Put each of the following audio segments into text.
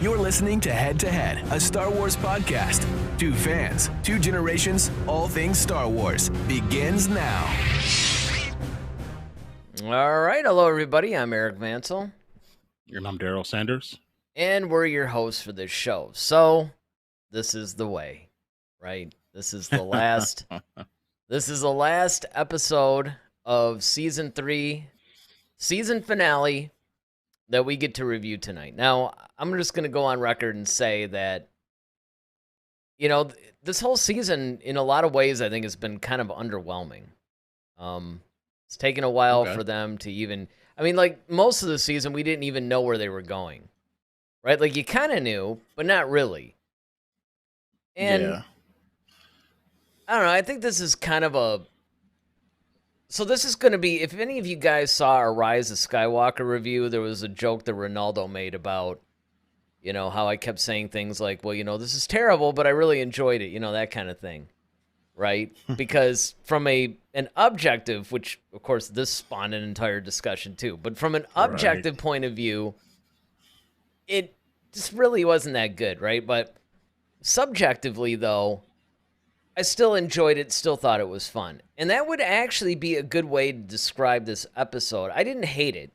You're listening to Head to Head, a Star Wars podcast. Two fans, two generations, all things Star Wars begins now. All right. Hello, everybody. I'm Eric Mansell. And I'm Daryl Sanders. And we're your hosts for this show. So, this is the way, right? This is the last episode of season 3, season finale that we get to review tonight. Now, I'm just going to go on record and say that, you know, this whole season, in a lot of ways, I think has been kind of underwhelming. It's taken a while for them to even, I mean, like, most of the season, we didn't even know where they were going, right? Like, you kind of knew, but not really. And I don't know, I think this is kind of a, so this is going to be, if any of you guys saw our Rise of Skywalker review, there was a joke that Ronaldo made about, you know, how I kept saying things like, well, you know, this is terrible, but I really enjoyed it, you know, that kind of thing, right? Because from an objective, which, of course, this spawned an entire discussion too, but from an objective point of view, it just really wasn't that good, right? But subjectively, though, I still enjoyed it, still thought it was fun. And that would actually be a good way to describe this episode. I didn't hate it.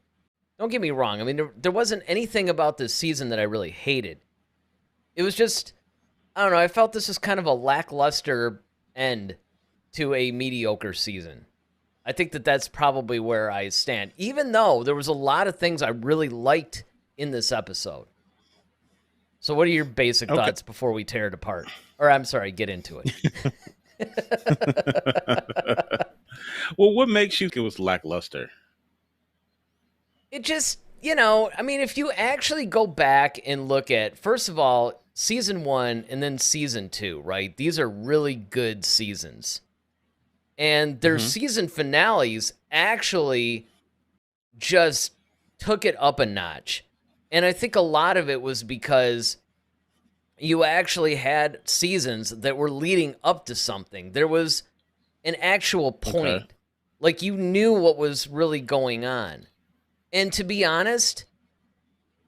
Don't get me wrong. I mean, there wasn't anything about this season that I really hated. It was just, I don't know, I felt this was kind of a lackluster end to a mediocre season. I think that that's probably where I stand, even though there was a lot of things I really liked in this episode. So what are your basic thoughts before we tear it apart? Or, I'm sorry, get into it. Well, what makes you think it was lackluster? It just, you know, I mean, if you actually go back and look at, first of all, season 1 and then season 2, right? These are really good seasons. And their season finales actually just took it up a notch. And I think a lot of it was because you actually had seasons that were leading up to something. There was an actual point. Okay. Like, you knew what was really going on. And to be honest,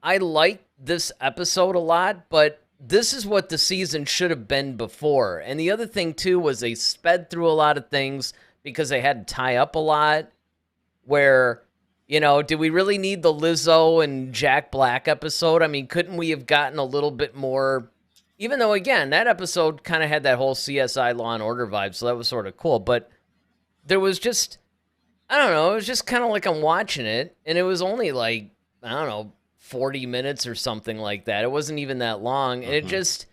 I liked this episode a lot, but this is what the season should have been before. And the other thing, too, was they sped through a lot of things because they had to tie up a lot where, you know, did we really need the Lizzo and Jack Black episode? I mean, couldn't we have gotten a little bit more, even though, again, that episode kind of had that whole CSI Law and Order vibe, so that was sort of cool. But there was just, I don't know, it was just kind of like I'm watching it, and it was only like, I don't know, 40 minutes or something like that. It wasn't even that long, and it was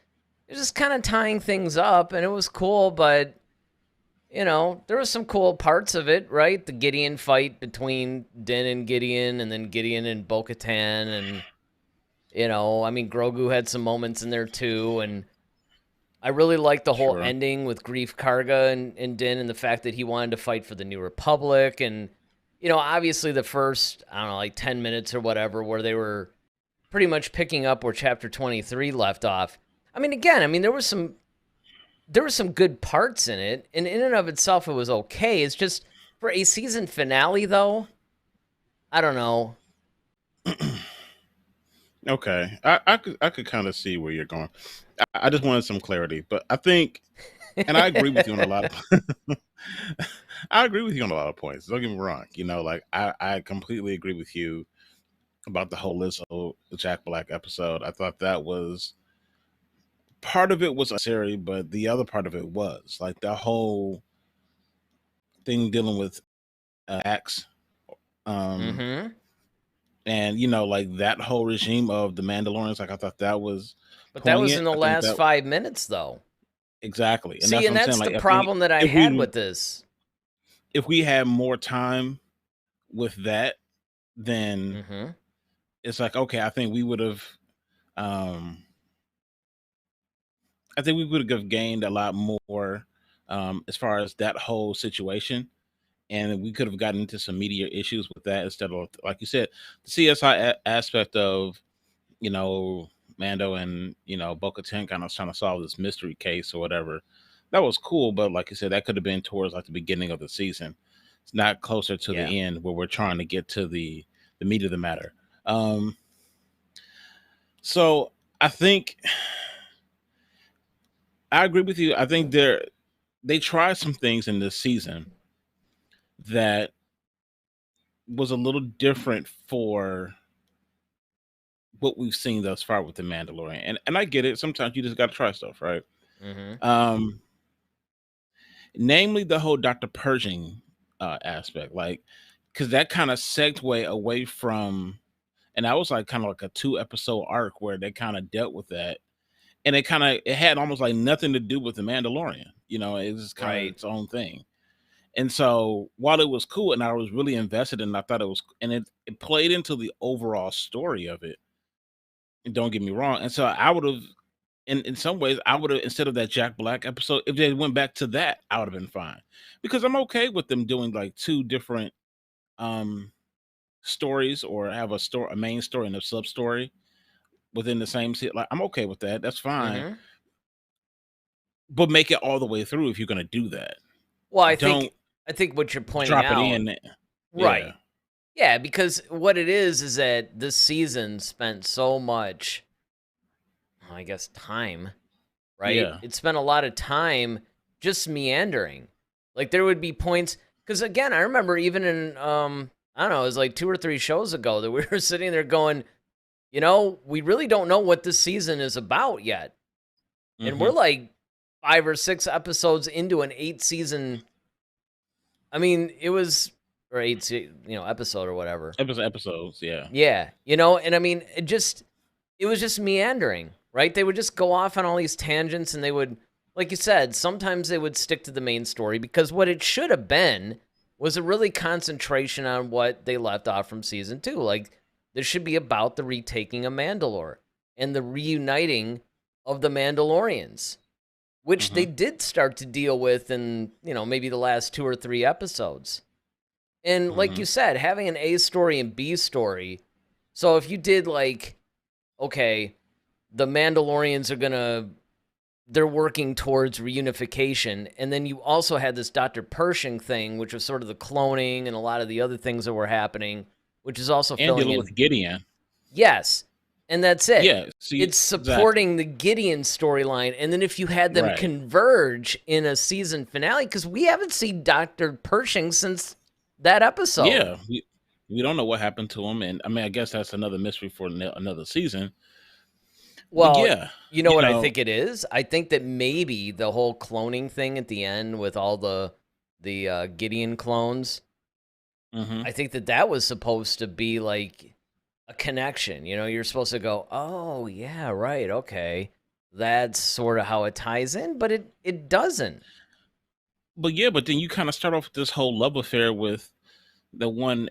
just kind of tying things up, and it was cool, but, you know, there was some cool parts of it, right? The Gideon fight between Din and Gideon, and then Gideon and bo-katan, and, you know, I mean, Grogu had some moments in there too, and I really liked the whole ending with Grief Karga and Din, and the fact that he wanted to fight for the New Republic, and, you know, obviously the first, I don't know, like 10 minutes or whatever, where they were pretty much picking up where Chapter 23 left off. I mean, again, I mean, there were some good parts in it, and in and of itself, it was okay. It's just, for a season finale, though, I don't know. Okay, I could kind of see where you're going. I just wanted some clarity, but I think, and I agree with you on a lot of, I agree with you on a lot of points. Don't get me wrong. You know, like I completely agree with you about the whole Lizzo Jack Black episode. I thought that was, part of it was unnecessary, but the other part of it was like the whole thing dealing with Axe. And, you know, like that whole regime of the Mandalorians, like I thought that was But that was in the last 5 minutes, though. Exactly. And see, that's the problem that I had with this. If we had more time with that, then it's like, okay, I think we would have gained a lot more as far as that whole situation. And we could have gotten into some media issues with that instead of, like you said, the CSI aspect of, you know, Mando and, you know, bo-katan kind of trying to solve this mystery case or whatever. That was cool, but like you said, that could have been towards like the beginning of the season. It's not closer to the end where we're trying to get to the meat of the matter. So I think I agree with you. I think they tried some things in this season that was a little different for what we've seen thus far with the Mandalorian. And I get it. Sometimes you just got to try stuff, right? Mm-hmm. Um, namely the whole Dr. Pershing aspect, like, because that kind of segued away from, and that was like kind of like a 2 episode arc where they kind of dealt with that, and it had almost like nothing to do with the Mandalorian. It was kind of Right. its own thing. And so while it was cool and I was really invested in it, I thought it was, and it played into the overall story of it. And don't get me wrong. And so I would have, in some ways, I would have, instead of that Jack Black episode, if they went back to that, I would have been fine. Because I'm okay with them doing like 2 different um stories, or have a main story and a sub story within the same season. Like, I'm okay with that. That's fine. Mm-hmm. But make it all the way through if you're gonna do that. Well, I Don't think what you're pointing drop it out, in. right? Yeah. Yeah, because what it is that this season spent so much, I guess, time, right? Yeah. It spent a lot of time just meandering. Like there would be points, because again, I remember even in I don't know, it was like 2 or 3 shows ago that we were sitting there going, we really don't know what this season is about yet, and we're Mhm. like 5 or 6 episodes into an 8-season. I mean, it was or 8 episode or whatever. Episodes, yeah. Yeah, and I mean, it was just meandering, right? They would just go off on all these tangents, and they would, like you said, sometimes they would stick to the main story, because what it should have been was a really concentration on what they left off from season 2. Like, this should be about the retaking of Mandalore and the reuniting of the Mandalorians, which they did start to deal with in, maybe the last 2 or 3 episodes. And like you said, having an A story and B story. So if you did like, okay, the Mandalorians they're working towards reunification, and then you also had this Dr. Pershing thing, which was sort of the cloning and a lot of the other things that were happening, which is also And filling dealing in. with Gideon. Yes, and that's it. Yeah. See, It's supporting the Gideon storyline, and then if you had them Right. converge in a season finale, because we haven't seen Dr. Pershing since that episode. Yeah. We don't know what happened to him, and I mean, I guess that's another mystery for another season. But Well, yeah, you know what I think it is? I think that maybe the whole cloning thing at the end with all the Gideon clones, I think that was supposed to be like a connection. You're supposed to go, oh, yeah, right, okay. That's sort of how it ties in, but it doesn't. But yeah, but then you kind of start off with this whole love affair with the one,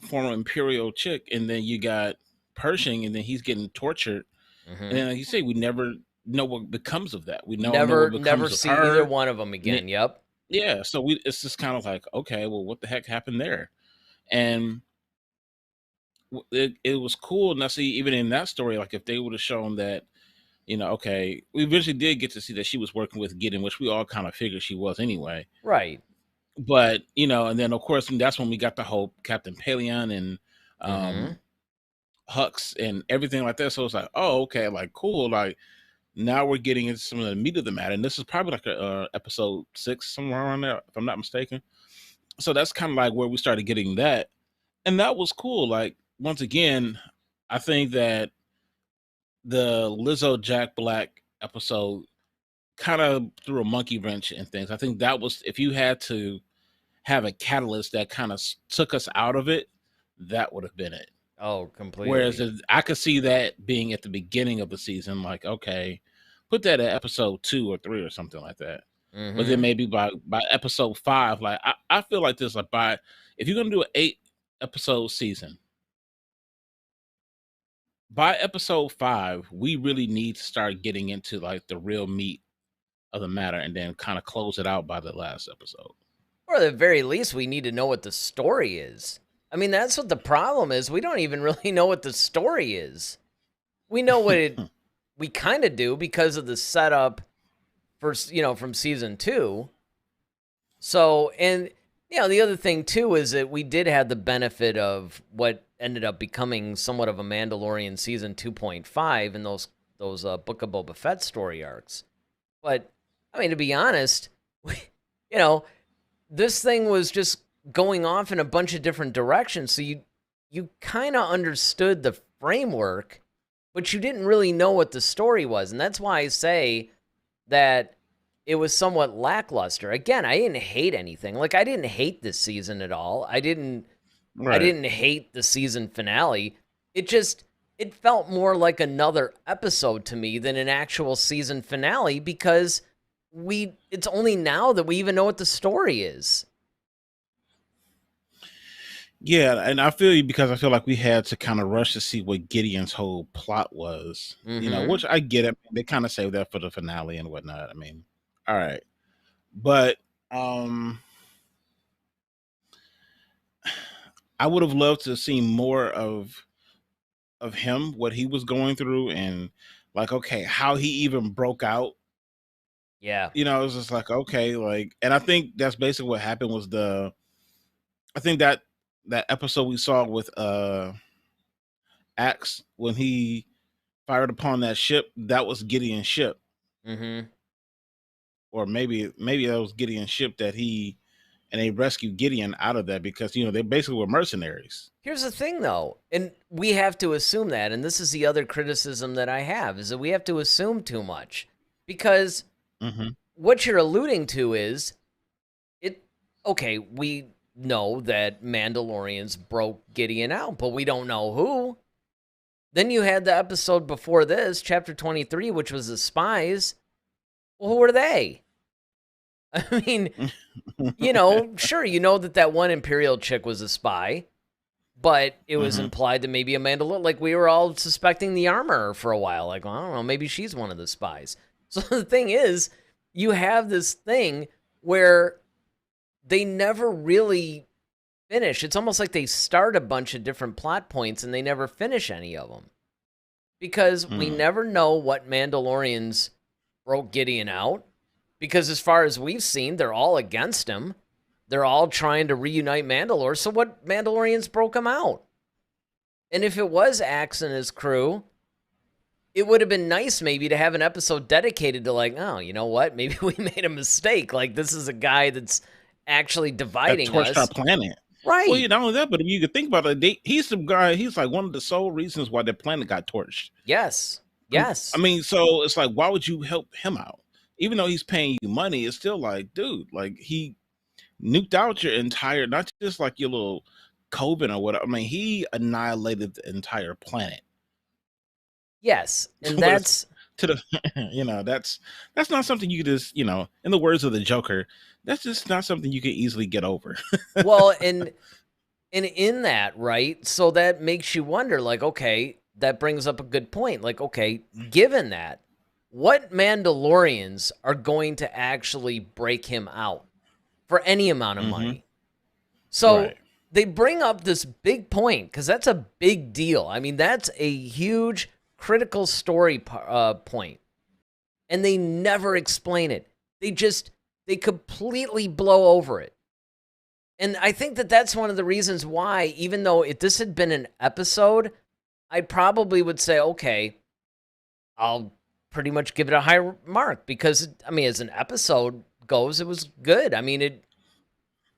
former Imperial chick, and then you got Pershing, and then he's getting tortured. And then, like you say, we never know what becomes of that. We know what becomes never of see her. either one of them again. Yep. Yeah, so it's just kind of like, okay, well, what the heck happened there? And it was cool. Now, see, even in that story, like if they would have shown that, okay, we eventually did get to see that she was working with Gideon, which we all kind of figured she was anyway. Right. But and then of course that's when we got the whole Captain Paleon and Hux and everything like that. So it's like, oh, okay, like cool, like now we're getting into some of the meat of the matter, and this is probably like a episode 6, somewhere around there, if I'm not mistaken. So that's kind of like where we started getting that, and that was cool. Like, once again, I think that the Lizzo Jack Black episode kind of threw a monkey wrench in things. I think that was, if you had to have a catalyst that kind of took us out of it, that would have been it. Oh, completely. Whereas I could see that being at the beginning of the season, like, okay, put that at episode 2 or 3 or something like that. But then maybe by episode 5, like I feel like this, like if you're gonna do an 8-episode season, by episode 5, we really need to start getting into like the real meat of the matter, and then kind of close it out by the last episode. Or at the very least, we need to know what the story is. I mean, that's what the problem is. We don't even really know what the story is. We know what we kind of do because of the setup for, from season 2. So, and The other thing too is that we did have the benefit of what ended up becoming somewhat of a Mandalorian season 2.5 and those Book of Boba Fett story arcs. But I mean, to be honest, you know, this thing was just going off in a bunch of different directions. So you kind of understood the framework, but you didn't really know what the story was, and that's why I say that it was somewhat lackluster. Again, I didn't hate anything. Like, I didn't hate this season at all. I didn't hate the season finale. It felt more like another episode to me than an actual season finale because it's only now that we even know what the story is. Yeah, and I feel you because I feel like we had to kind of rush to see what Gideon's whole plot was, which I get it. They kind of saved that for the finale and whatnot. I mean, all right. But I would have loved to see more of him, what he was going through, and like, okay, how he even broke out. Yeah. It was just like, okay, like, and I think that's basically what happened was I think that episode we saw with Axe when he fired upon that ship, that was Gideon's ship. Or maybe that was Gideon's ship and they rescued Gideon out of that because they basically were mercenaries. Here's the thing though, and we have to assume that, and this is the other criticism that I have, is that we have to assume too much. Because what you're alluding to is we know that Mandalorians broke Gideon out, but we don't know who. Then you had the episode before this, chapter 23, which was the spies. Well, who are they? I mean, sure, that one Imperial chick was a spy, but it was implied that maybe a Mandalorian, like we were all suspecting the armorer for a while. Like, well, I don't know, maybe she's one of the spies. So the thing is, you have this thing where they never really finish. It's almost like they start a bunch of different plot points and they never finish any of them. Because we never know what Mandalorians broke Gideon out. Because as far as we've seen, they're all against him. They're all trying to reunite Mandalore. So what Mandalorians broke him out? And if it was Axe and his crew, it would have been nice maybe to have an episode dedicated to like, oh, you know what? Maybe we made a mistake. Like, this is a guy that's actually dividing us. Torched our planet. Right. Well, not only that, but if you could think about it, he's the guy, he's like one of the sole reasons why the planet got torched. Yes. I mean, so it's like, why would you help him out? Even though he's paying you money, it's still like, dude, like he nuked out your entire, not just like your little Coven or whatever. I mean, he annihilated the entire planet. Yes. And that's to the, that's not something you could just, in the words of the Joker, that's just not something you can easily get over. Well, and in that, right? So that makes you wonder, like, okay, that brings up a good point. Like, okay, given that, what Mandalorians are going to actually break him out for any amount of money? So they bring up this big point because that's a big deal. I mean, that's a huge critical story point. And they never explain it. They completely blow over it. And I think that that's one of the reasons why, even though if this had been an episode, I probably would say, okay, I'll pretty much give it a high mark because, I mean, as an episode goes, it was good. I mean,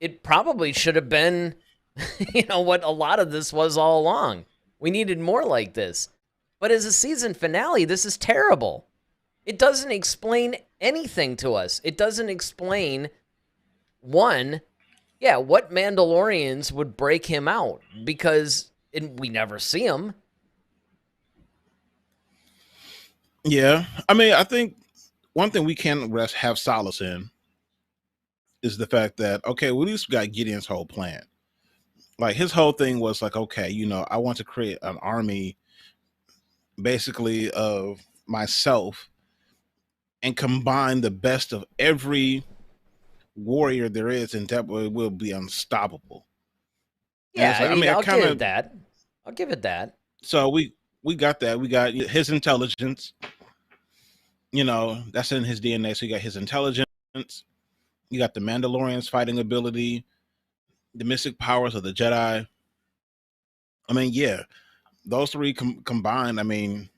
it probably should have been, what a lot of this was all along. We needed more like this. But as a season finale, this is terrible. It doesn't explain anything to us. It doesn't explain, what Mandalorians would break him out because we never see him. Yeah. I mean, I think one thing we can have solace in is the fact that, okay, well, at least we got Gideon's whole plan. Like, his whole thing was like, okay, I want to create an army basically of myself and combine the best of every warrior there is, and that way will be unstoppable. Yeah, like, I'll give it that. I'll give it that. So we got that. We got his intelligence. That's in his DNA. So you got his intelligence. You got the Mandalorian's fighting ability. the mystic powers of the Jedi. I mean, yeah, those three combined. I mean,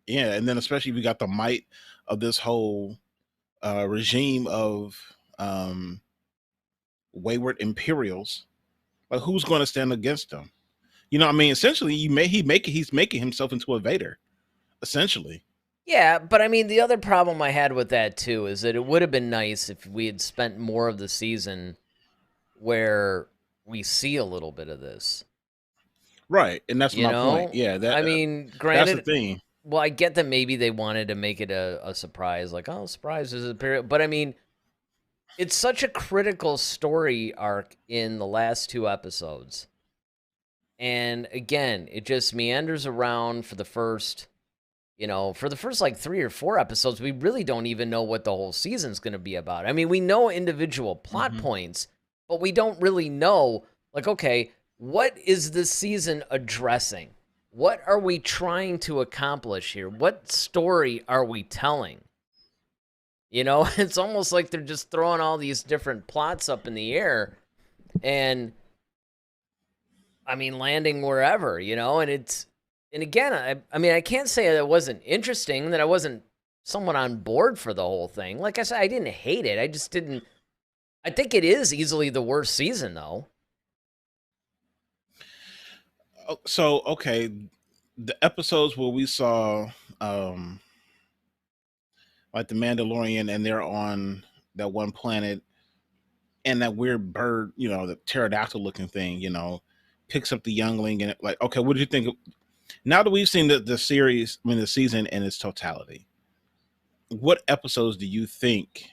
yeah, and then especially we got the might of this whole regime of um, wayward Imperials. Like, who's going to stand against them? You know, I mean, essentially, he's making himself into a Vader, essentially. Yeah, but I mean, the other problem I had with that too is that it would have been nice if we had spent more of the season where we see a little bit of this. Right, and that's You my point. know, Yeah, I mean, that's the granted, thing. well, I get that maybe they wanted to make it a surprise, like, oh, surprise, is a period. But I mean, it's such a critical story arc in the last 2 episodes. And again, it just meanders around for the first, for the first like 3 or 4 episodes. We really don't even know what the whole season's going to be about. I mean, we know individual plot points, but we don't really know, like, okay, what is this season addressing? What are we trying to accomplish here? What story are we telling? It's almost like they're just throwing all these different plots up in the air and, I mean, landing wherever, and again, I mean, I can't say that it wasn't interesting, that I wasn't somewhat on board for the whole thing. Like I said, I didn't hate it. I just didn't. I think it is easily the worst season, though. So, okay, the episodes where we saw like the Mandalorian and they're on that one planet and that weird bird, the pterodactyl looking thing, picks up the youngling and like, okay, what did you think? Now that we've seen the series, I mean the season in its totality, what episodes do you think?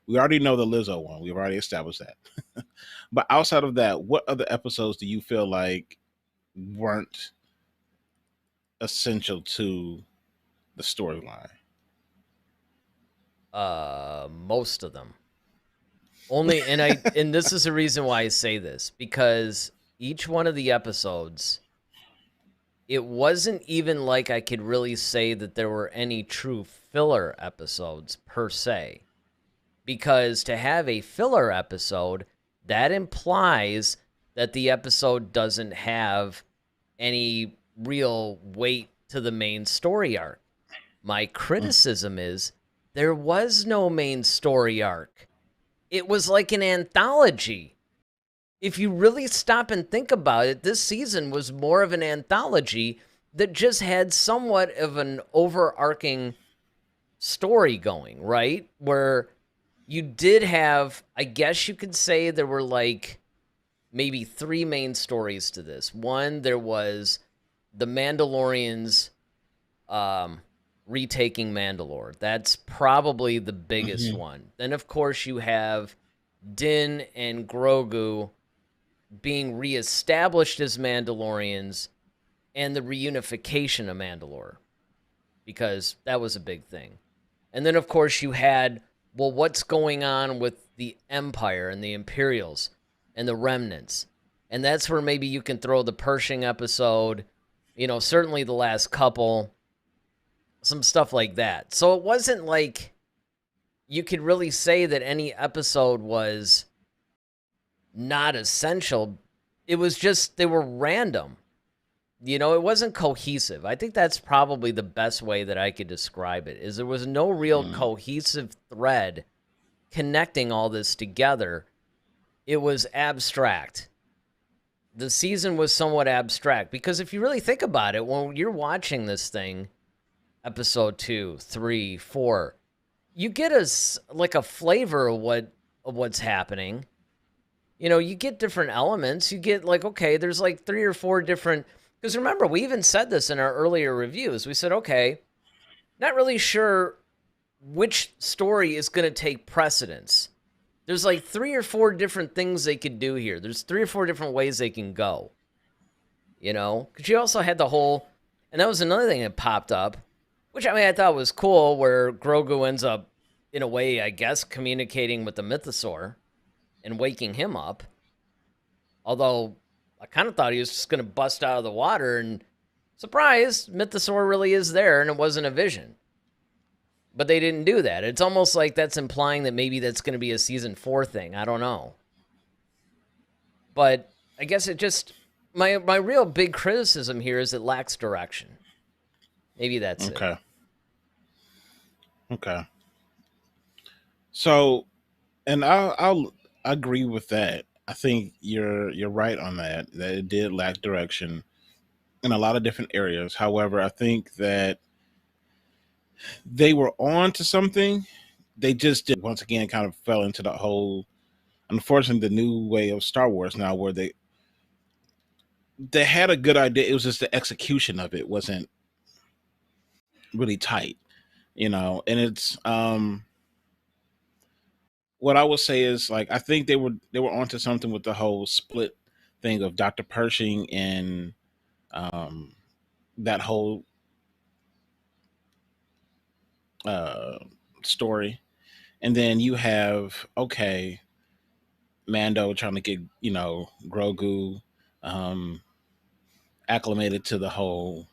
We already know the Lizzo one. We've already established that. But outside of that, what other episodes do you feel like weren't essential to the storyline? Most of them. Only, and this is the reason why I say this, because each one of the episodes, it wasn't even like I could really say that there were any true filler episodes per se. Because to have a filler episode, that implies that the episode doesn't have any real weight to the main story arc. My criticism is there was no main story arc. It was like an anthology. If you really stop and think about it, this season was more of an anthology that just had somewhat of an overarching story going, right? Where you did have, I guess you could say there were like maybe 3 main stories to this. One, there was the Mandalorians retaking Mandalore. That's probably the biggest one. Then, of course, you have Din and Grogu being reestablished as Mandalorians and the reunification of Mandalore, because that was a big thing. And then, of course, you had, well, what's going on with the Empire and the Imperials and the Remnants? And that's where maybe you can throw the Pershing episode, certainly the last couple, some stuff like that. So it wasn't like you could really say that any episode was not essential. It was just, they were random. It wasn't cohesive. I think that's probably the best way that I could describe it, is there was no real cohesive thread connecting all this together. It was abstract. The season was somewhat abstract, because if you really think about it, when you're watching this thing, episode 2, 3, 4, you get a flavor of what's happening. You get different elements. You get like, okay, there's like 3 or 4 different, because remember, we even said this in our earlier reviews. We said, okay, not really sure which story is going to take precedence. There's like 3 or 4 different things they could do here. There's 3 or 4 different ways they can go. Because you also had the whole, and that was another thing that popped up, which, I mean, I thought was cool, where Grogu ends up, in a way, I guess, communicating with the Mythosaur and waking him up. Although, I kind of thought he was just going to bust out of the water, and surprise, Mythosaur really is there, and it wasn't a vision. But they didn't do that. It's almost like that's implying that maybe that's going to be a season 4 thing. I don't know. But I guess it just my real big criticism here is it lacks direction. Maybe that's it. Okay. Okay. So, and I'll agree with that. I think you're right on that. That it did lack direction in a lot of different areas. However, I think that they were on to something. They just did once again kind of fell into the whole, unfortunately, the new way of Star Wars now, where they had a good idea. It was just the execution of it wasn't really tight, And it's what I would say is, like, I think they were onto something with the whole split thing of Dr. Pershing and um, that whole uh, story, and then you have Mando trying to get Grogu um, acclimated to the whole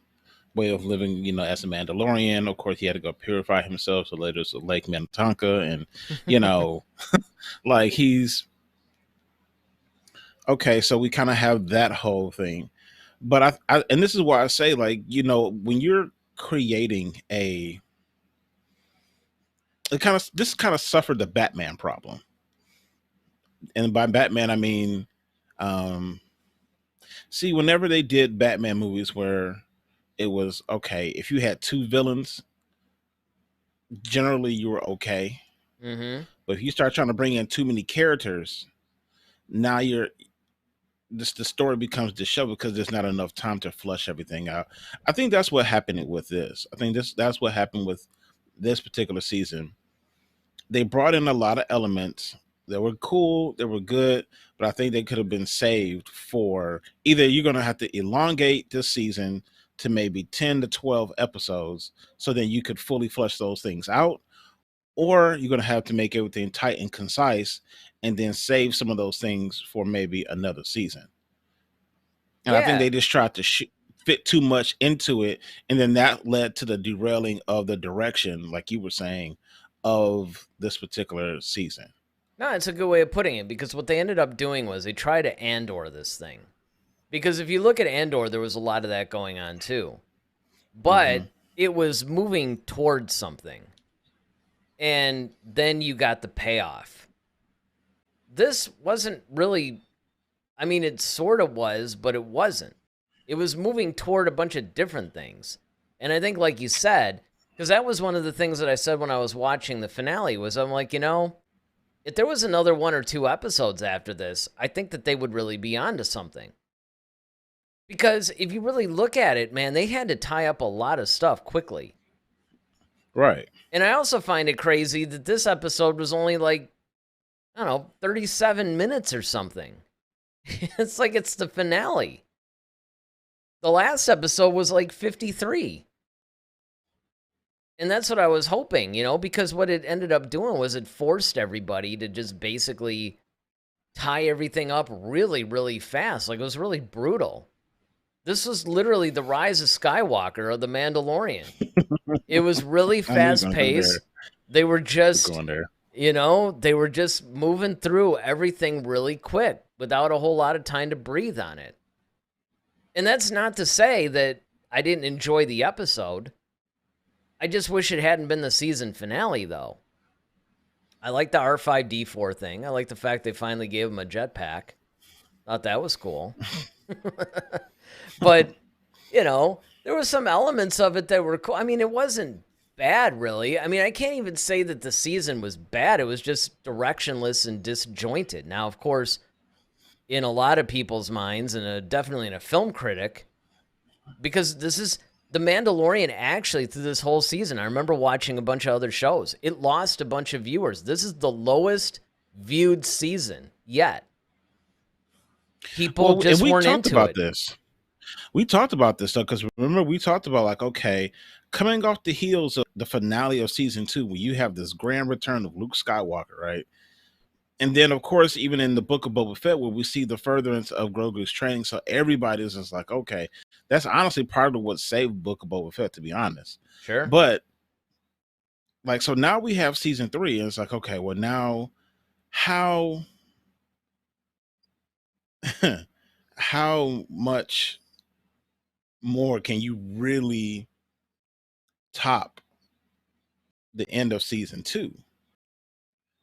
way of living, as a Mandalorian. Of course, he had to go purify himself, so later it's Lake Minnetonka, and like he's okay. So we kind of have that whole thing, but I and this is why I say, like, when you're creating this kind of suffered the Batman problem, and by Batman I mean, um, see, whenever they did Batman movies where it was okay, if you had two villains, generally you were okay. Mm-hmm. But if you start trying to bring in too many characters, now the story becomes disheveled because there's not enough time to flush everything out. I think that's what happened with this. I think that's what happened with this particular season. They brought in a lot of elements that were cool, that were good, but I think they could have been saved for either you're going to have to elongate this season to maybe 10 to 12 episodes so then you could fully flush those things out, or you're going to have to make everything tight and concise and then save some of those things for maybe another season. And I think Yeah. they just tried to fit too much into it, and then that led to the derailing of the direction, like you were saying, of this particular season. No, it's a good way of putting it, because what they ended up doing was they tried to Andor this thing. Because if you look at Andor, there was a lot of that going on too. Hmm. But it was moving towards something. And then you got the payoff. This wasn't really, I mean, it sort of was, but it wasn't. It was moving toward a bunch of different things. And I think, like you said, because that was one of the things that I said when I was watching the finale, was I'm like, if there was another 1 or 2 episodes after this, I think that they would really be onto something. Because if you really look at it, man, they had to tie up a lot of stuff quickly. Right. And I also find it crazy that this episode was only like, I don't know, 37 minutes or something. It's like it's the finale. The last episode was like 53. And that's what I was hoping, because what it ended up doing was it forced everybody to just basically tie everything up really, really fast. Like, it was really brutal. This was literally the rise of Skywalker or the Mandalorian. It was really I knew you were fast going to go paced. there. They were We're just, going there. they were just moving through everything really quick without a whole lot of time to breathe on it. And that's not to say that I didn't enjoy the episode. I just wish it hadn't been the season finale, though. I like the R5D4 thing. I like the fact they finally gave him a jetpack. Thought that was cool. But, there were some elements of it that were cool. I mean, it wasn't bad, really. I mean, I can't even say that the season was bad. It was just directionless and disjointed. Now, of course, in a lot of people's minds, and definitely in a film critic, because this is the Mandalorian, actually, through this whole season, I remember watching a bunch of other shows. It lost a bunch of viewers. This is the lowest viewed season yet. People Well, and just we weren't talked into about it. this. We talked about this though, because remember we talked about, like, okay, coming off the heels of the finale of season 2, where you have this grand return of Luke Skywalker, right? And then, of course, even in the Book of Boba Fett, where we see the furtherance of Grogu's training, so everybody's just like, okay, that's honestly part of what saved Book of Boba Fett, to be honest. Sure. But like, so now we have season 3, and it's like, okay, well, now how how much more can you really top the end of season 2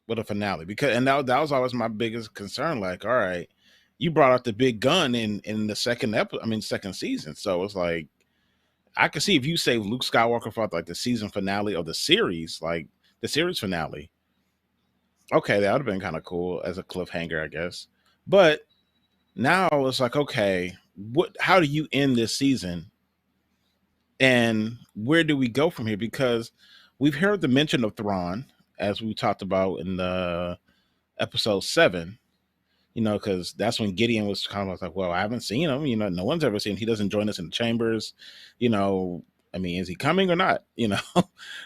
with a finale? Because that was always my biggest concern. Like, all right, you brought out the big gun in the second season. So it's like I could see if you save Luke Skywalker for like the season finale of the series, like the series finale. Okay, that would have been kind of cool as a cliffhanger, I guess. But now it's like, okay, how do you end this season? And where do we go from here? Because we've heard the mention of Thrawn, as we talked about in the episode 7, because that's when Gideon was kind of like, well, I haven't seen him. No one's ever seen him. He doesn't join us in the chambers. I mean, is he coming or not?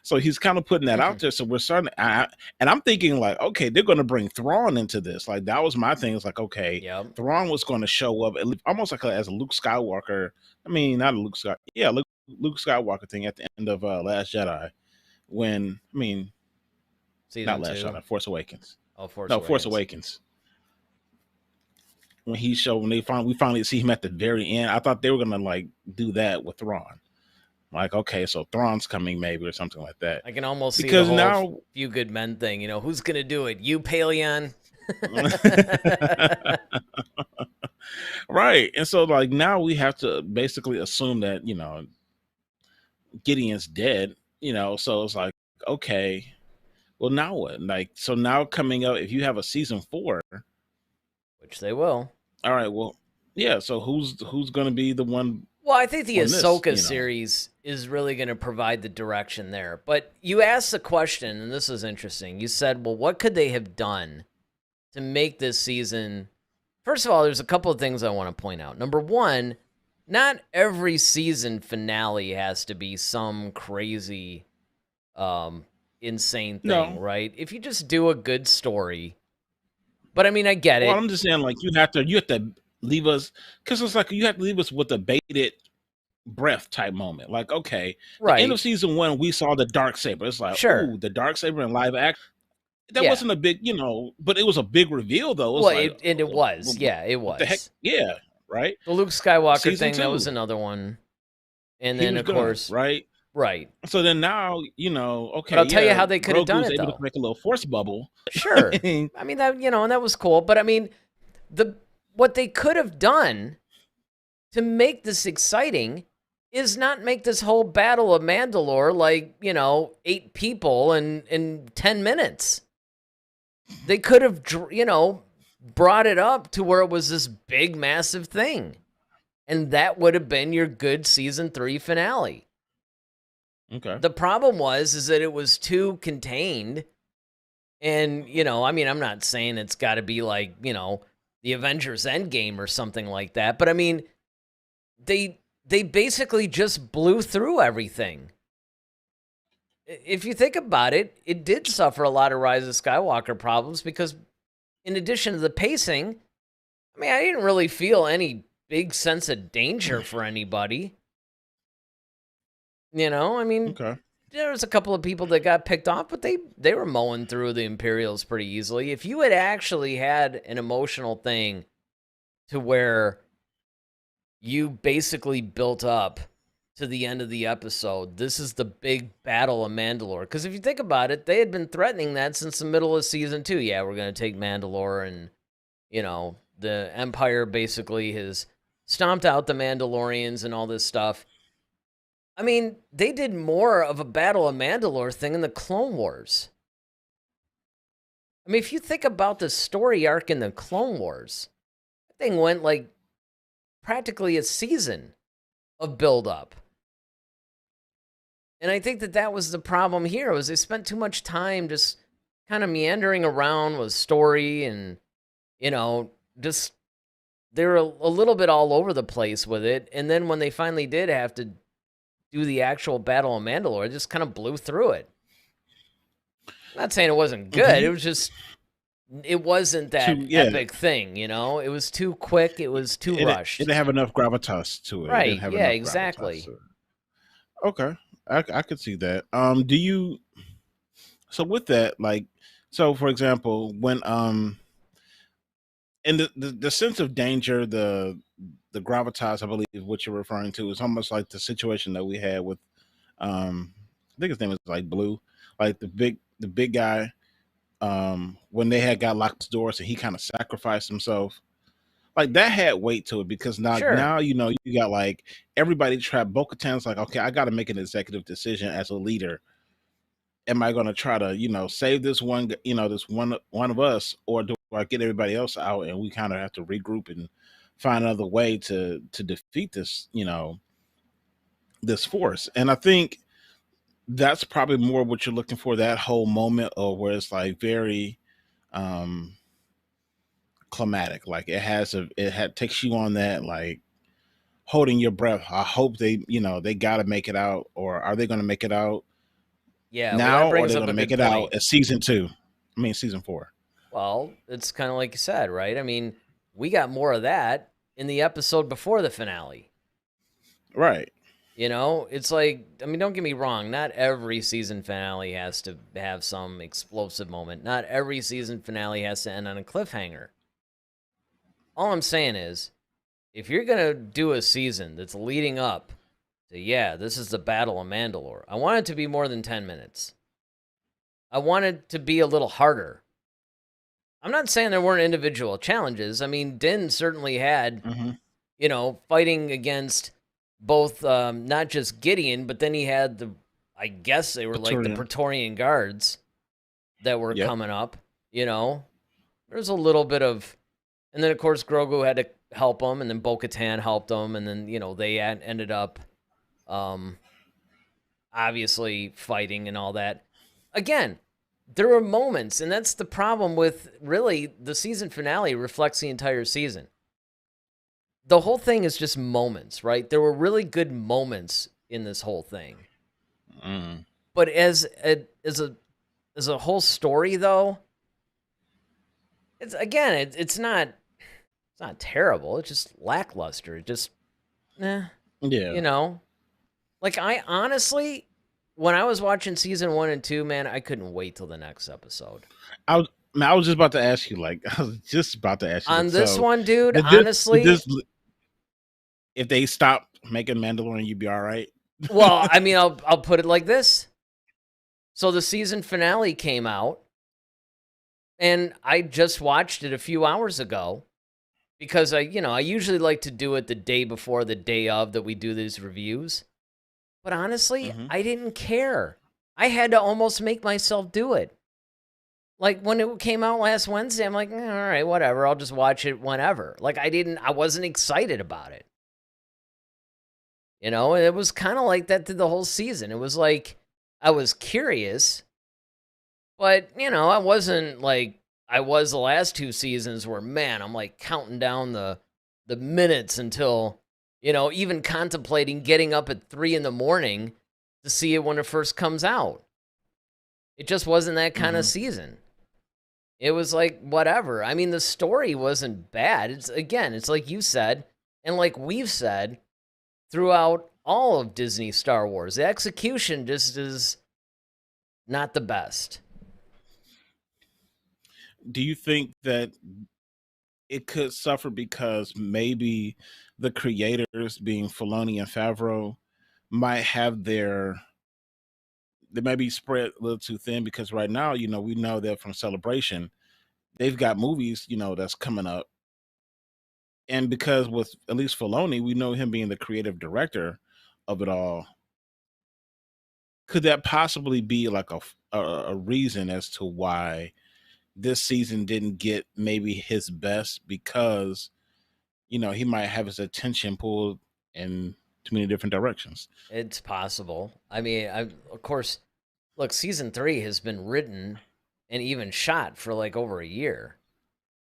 So he's kind of putting that out there. So we're starting, and I'm thinking like, okay, they're going to bring Thrawn into this. Like that was my thing. It's like, okay, Yep. Thrawn was going to show up almost like as a Luke Skywalker. I mean, not a Luke Skywalker. Yeah, Luke Skywalker thing at the end of Last Jedi. Season Not Last 2. Jedi, Force Awakens. Oh, Force Force Awakens. When we finally see him at the very end, I thought they were gonna like do that with Thrawn. Like, okay, so Thrawn's coming maybe or something like that. I can almost see the whole Few Good Men thing. Who's gonna do it? You, Paleon? Right. And so like now we have to basically assume that, Gideon's dead, so it's like, okay, well now what? Like, so now coming up, if you have a season 4, which they will. All right, well, yeah, so who's going to be the one? Well, I think the Ahsoka series is really going to provide the direction there. But you asked the question, and this is interesting. You said, well, what could they have done to make this season? First of all, there's a couple of things I want to point out. Number one, not every season finale has to be some crazy, insane thing, right? If you just do a good story. But I mean, I get it. Well, I'm just saying, like, you have to leave us, because it's like you have to leave us with a bated breath type moment. Like, okay, right. The end of season 1, we saw the Darksaber. It's like, ooh, the Darksaber in live action. That wasn't a big, but it was a big reveal, though. It was. Yeah, it was. The heck? Yeah, right? The Luke Skywalker season thing, 2. That was another one. And then, of course... Right? Right. So then now, okay. But I'll tell you how they could have done it, able though. To make a little force bubble. Sure. I mean, that, and that was cool. But I mean, what they could have done to make this exciting is not make this whole Battle of Mandalore like, 8 people in 10 minutes. They could have, brought it up to where it was this big, massive thing. And that would have been your good season 3 finale. Okay. The problem is that it was too contained. And, I mean, I'm not saying it's got to be like, the Avengers Endgame or something like that. But I mean, they basically just blew through everything. If you think about it, it did suffer a lot of Rise of Skywalker problems because in addition to the pacing, I mean, I didn't really feel any big sense of danger for anybody. I mean, okay. There was a couple of people that got picked off, but they were mowing through the Imperials pretty easily. If you had actually had an emotional thing to where you basically built up to the end of the episode, this is the big Battle of Mandalore. Because if you think about it, they had been threatening that since the middle of season 2. Yeah, we're going to take Mandalore, and, the Empire basically has stomped out the Mandalorians and all this stuff. I mean, they did more of a Battle of Mandalore thing in the Clone Wars. I mean, if you think about the story arc in the Clone Wars, that thing went like practically a season of build-up. And I think that was the problem here, was they spent too much time just kind of meandering around with story and, just they were a little bit all over the place with it. And then when they finally did have to do the actual Battle of Mandalore, it just kind of blew through it. I'm not saying it wasn't good. It was just, it wasn't that epic thing, It was too quick. It was too rushed. It didn't have enough gravitas to it. Right. Yeah, exactly. Okay. I could see that. So with that, like, so for example, when and the sense of danger, the gravitas, I believe, what you're referring to, is almost like the situation that we had with, I think his name is like Blue, like the big guy, when they had got locked doors and he kind of sacrificed himself. Like that had weight to it because Sure. now you got like everybody trapped. Bo-Katan's like, okay, I got to make an executive decision as a leader. Am I going to try to save this one this one of us, or do I get everybody else out and we kind of have to regroup and find another way to defeat this force? And I think that's probably more what you're looking for, that whole moment of where it's like very um climatic, like takes you on that, like holding your breath. I hope they got to make it out, or are they going to make it out Yeah, well, that now, or are brings they up going a to make good it out point. as season 2? I mean season 4. Well, it's kind of like you said, right? I mean, we got more of that in the episode before the finale. Right. It's like, I mean, don't get me wrong, not every season finale has to have some explosive moment. Not every season finale has to end on a cliffhanger. All I'm saying is, if you're going to do a season that's leading up to, yeah, this is the Battle of Mandalore, I want it to be more than 10 minutes. I want it to be a little harder. I'm not saying there weren't individual challenges. I mean, Din certainly had, Hmm. fighting against both, not just Gideon, but then he had I guess they were like the Praetorian. Praetorian guards that were Yep. coming up. There's a little bit of, and then of course Grogu had to help him, and then Bo-Katan helped him, and then they ended up, um, obviously fighting and all that. Again, there were moments, and that's the problem with really the season finale reflects the entire season. The whole thing is just moments, right? There were really good moments in this whole thing. Mm. But as a whole story though, it's not terrible. It's just lackluster. It just Yeah. you know. Like I honestly, when I was watching season 1 and 2, man, I couldn't wait till the next episode. I was just about to ask you, like, I was just about to ask you On that. this So, one, dude, did honestly, this, if they stop making Mandalorian, you'd be all right? well, I mean, I'll put it like this. So the season finale came out, and I just watched it a few hours ago because I usually like to do it the day before, the day of that we do these reviews. But honestly, Hmm. I didn't care. I had to almost make myself do it. Like when it came out last Wednesday, I'm like, all right, whatever. I'll just watch it whenever. Like I wasn't excited about it. And it was kind of like that through the whole season. It was like I was curious, but I wasn't like I was the last 2 seasons where, man, I'm like counting down the minutes until, even contemplating getting up at 3 in the morning to see it when it first comes out. It just wasn't that kind of Hmm. season. It was like whatever. I mean, the story wasn't bad. It's like you said, and like we've said throughout all of Disney Star Wars, the execution just is not the best. Do you think that it could suffer because maybe the creators, being Filoni and Favreau, might have they may be spread a little too thin? Because right now, we know that from Celebration, they've got movies, that's coming up. And because with at least Filoni, we know him being the creative director of it all. Could that possibly be like a reason as to why this season didn't get maybe his best? Because he might have his attention pulled in too many different directions. It's possible. I mean, of course, look, season 3 has been written and even shot for like over a year.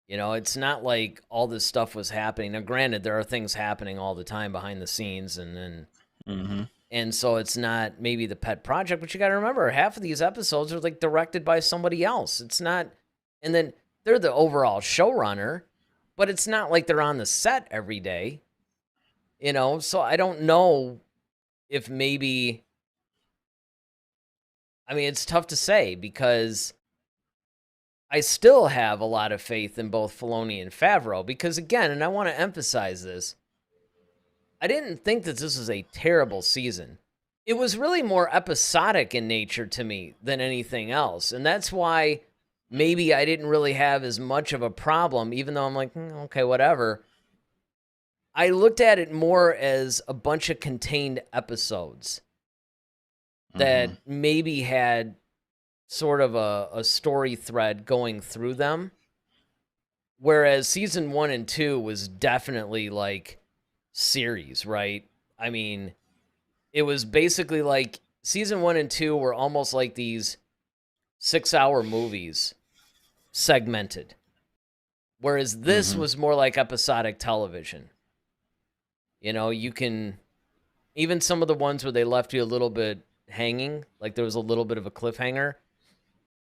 It's not like all this stuff was happening. Now, granted, there are things happening all the time behind the scenes, Hmm. and so it's not maybe the pet project, but you got to remember, half of these episodes are like directed by somebody else. It's not, and then they're the overall showrunner, but it's not like they're on the set every day. So I don't know if maybe, I mean, it's tough to say because I still have a lot of faith in both Filoni and Favreau because, again, and I want to emphasize this, I didn't think that this was a terrible season. It was really more episodic in nature to me than anything else. And that's why maybe I didn't really have as much of a problem, even though I'm like, okay, whatever. I looked at it more as a bunch of contained episodes that maybe had sort of a story thread going through them. Whereas season 1 and 2 was definitely like series, right? I mean, it was basically like season 1 and 2 were almost like these 6-hour movies segmented. Whereas this was more like episodic television. You know, you can, even some of the ones where they left you a little bit hanging, like there was a little bit of a cliffhanger,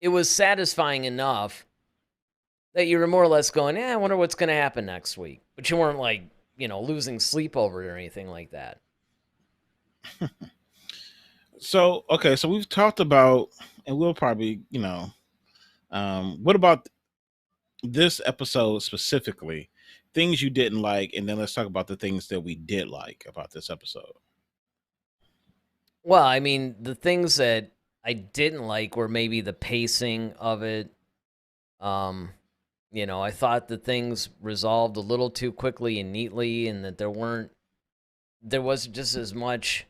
it was satisfying enough that you were more or less going, I wonder what's going to happen next week. But you weren't like, losing sleep over it or anything like that. So, okay, so we've talked about, and we'll probably, what about this episode specifically? Things you didn't like, and then let's talk about the things that we did like about this episode. Well, I mean, the things that I didn't like were maybe the pacing of it. I thought that things resolved a little too quickly and neatly, and that there wasn't just as much.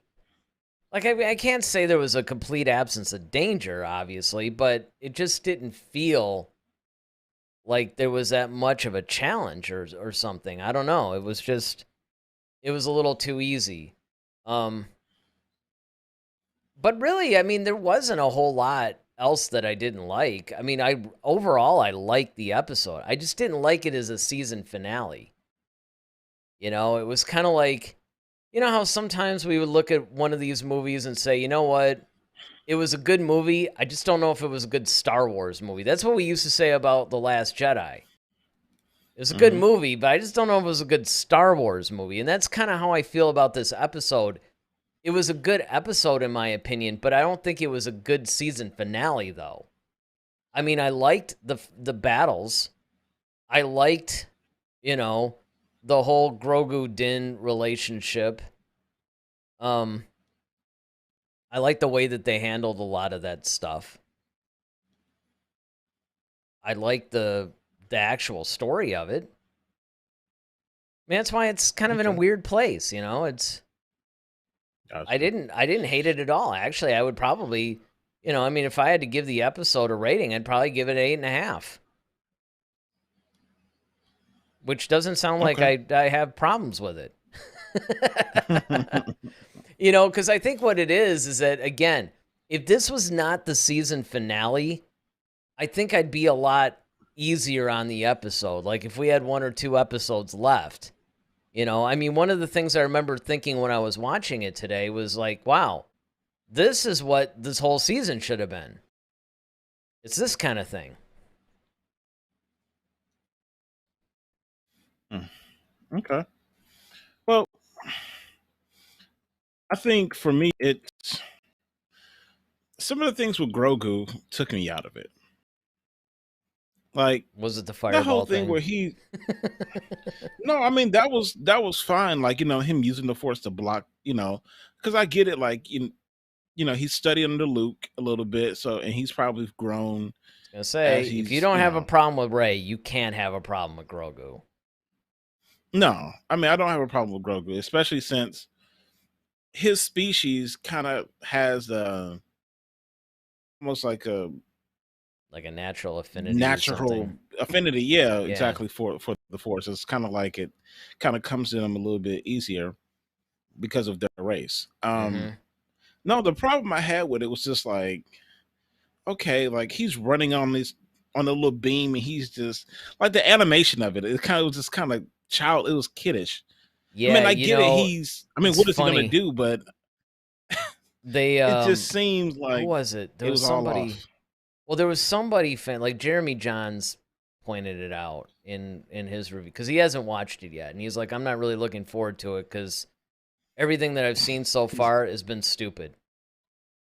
Like, I can't say there was a complete absence of danger, obviously, but it just didn't feel like there was that much of a challenge or something. I don't know. It was a little too easy. But really, I mean, there wasn't a whole lot else that I didn't like. I mean, overall I liked the episode. I just didn't like it as a season finale. It was kind of like, how sometimes we would look at one of these movies and say, you know what? It was a good movie. I just don't know if it was a good Star Wars movie. That's what we used to say about The Last Jedi. It was a good movie, but I just don't know if it was a good Star Wars movie. And that's kind of how I feel about this episode. It was a good episode, in my opinion, but I don't think it was a good season finale, though. I mean, I liked the battles. I liked, the whole Grogu-Din relationship. I like the way that they handled a lot of that stuff. I like the actual story of it. I mean, that's why it's kind of in a weird place, It's. Gotcha. I didn't hate it at all. Actually, I would probably, if I had to give the episode a rating, I'd probably give it 8.5. Which doesn't sound like I have problems with it. Because I think what it is that, again, if this was not the season finale, I think I'd be a lot easier on the episode. Like if we had 1 or 2 episodes left, I mean, one of the things I remember thinking when I was watching it today was like, wow, this is what this whole season should have been. It's this kind of thing. Okay. Well, I think for me, it's some of the things with Grogu took me out of it. Like, was it the fireball that whole thing where he? No, I mean that was fine. Like him using the Force to block. Because I get it. Like he's studying under Luke a little bit, and he's probably grown. I was gonna say, if you don't have a problem with Rey, you can't have a problem with Grogu. No, I mean I don't have a problem with Grogu, especially since his species kind of has almost like a natural affinity. Yeah, exactly, for the Force. It's kind of like it kind of comes to them a little bit easier because of their race. No, the problem I had with it was just like, okay, like he's running on a little beam, and he's just like the animation of it. It was just kind of child. It was kiddish. Yeah, I mean, I get it. What is he gonna do? But it just seems like, who was it? There was somebody. Well, there was somebody like Jeremy Johns pointed it out in his review because he hasn't watched it yet, and he's like, I'm not really looking forward to it because everything that I've seen so far has been stupid.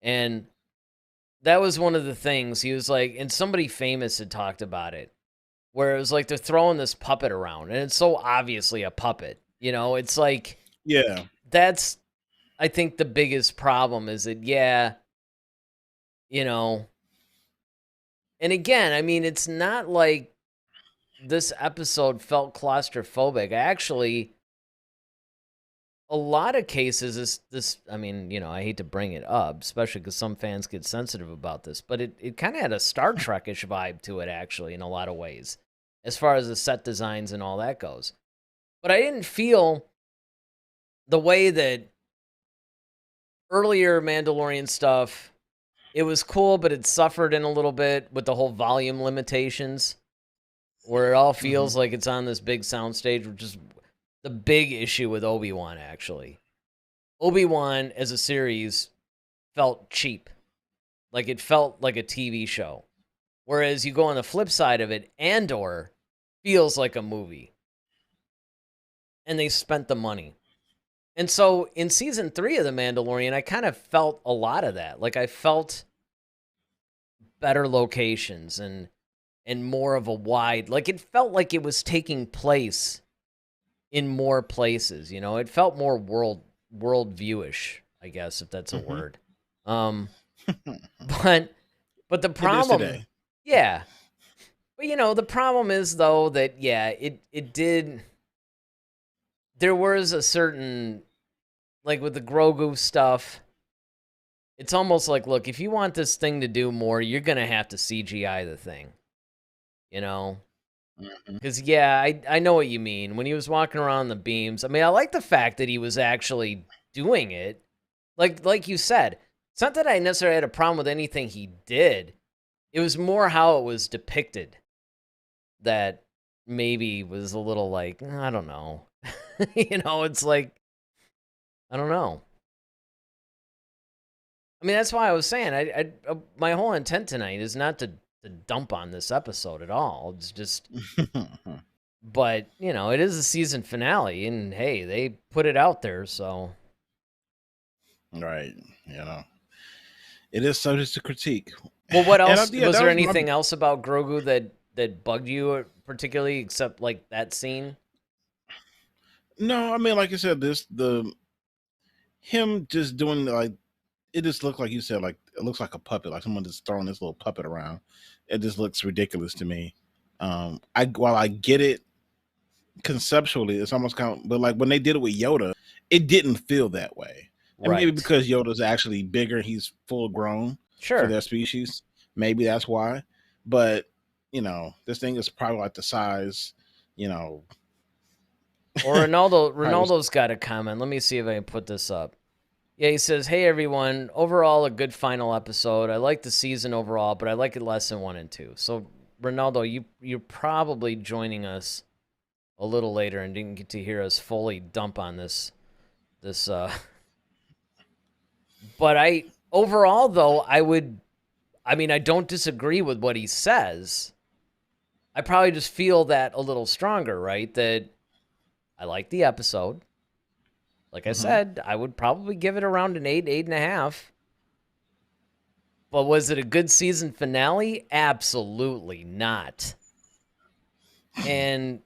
And that was one of the things. He was like, and somebody famous had talked about it, where it was like they're throwing this puppet around, and it's so obviously a puppet. It's like, Yeah. that's, I think, the biggest problem is that, and again, I mean, it's not like this episode felt claustrophobic. Actually, a lot of cases, I mean, I hate to bring it up, especially because some fans get sensitive about this, but it kind of had a Star Trek-ish vibe to it, actually, in a lot of ways, as far as the set designs and all that goes. But I didn't feel the way that earlier Mandalorian stuff, it was cool, but it suffered in a little bit with the whole volume limitations, where it all feels like it's on this big soundstage, which is the big issue with Obi-Wan, actually. Obi-Wan, as a series, felt cheap. Like, it felt like a TV show. Whereas you go on the flip side of it, Andor feels like a movie. And they spent the money. And so, in Season 3 of The Mandalorian, I kind of felt a lot of that. Like, I felt better locations and more of a wide... Like, it felt like it was taking place in more places, It felt more world viewish, I guess, if that's a word. But the problem... It is today. Yeah. But, the problem is, though, that, it did... There was a certain... Like, with the Grogu stuff, it's almost like, look, if you want this thing to do more, you're going to have to CGI the thing. Because, I know what you mean. When he was walking around the beams, I mean, I like the fact that he was actually doing it. Like you said, it's not that I necessarily had a problem with anything he did. It was more how it was depicted that maybe was a little like, I don't know. It's like, I don't know. I mean, that's why I was saying, I my whole intent tonight is not to dump on this episode at all. It's just, but, it is a season finale, and hey, they put it out there, so. Right. It is subject to critique. Well, what else? Was there anything else about Grogu that bugged you particularly, except like that scene? No, I mean, like I said, him just doing it just looked like you said, like it looks like a puppet, like someone just throwing this little puppet around. It just looks ridiculous to me. While I get it conceptually, it's almost kind of, but like when they did it with Yoda, it didn't feel that way. And maybe because Yoda's actually bigger, he's full grown for their species. Maybe that's why. But this thing is probably like the size, Or Ronaldo's got a comment. Let me see if I can put this up. Yeah, he says, "Hey everyone, overall a good final episode. I like the season overall, but I like it less than 1 and 2." So Ronaldo, you're probably joining us a little later and didn't get to hear us fully dump on this. But overall though, I don't disagree with what he says. I probably just feel that a little stronger, right? That I like the episode. Like I said, I would probably give it around an 8, 8.5. But was it a good season finale? Absolutely not. And,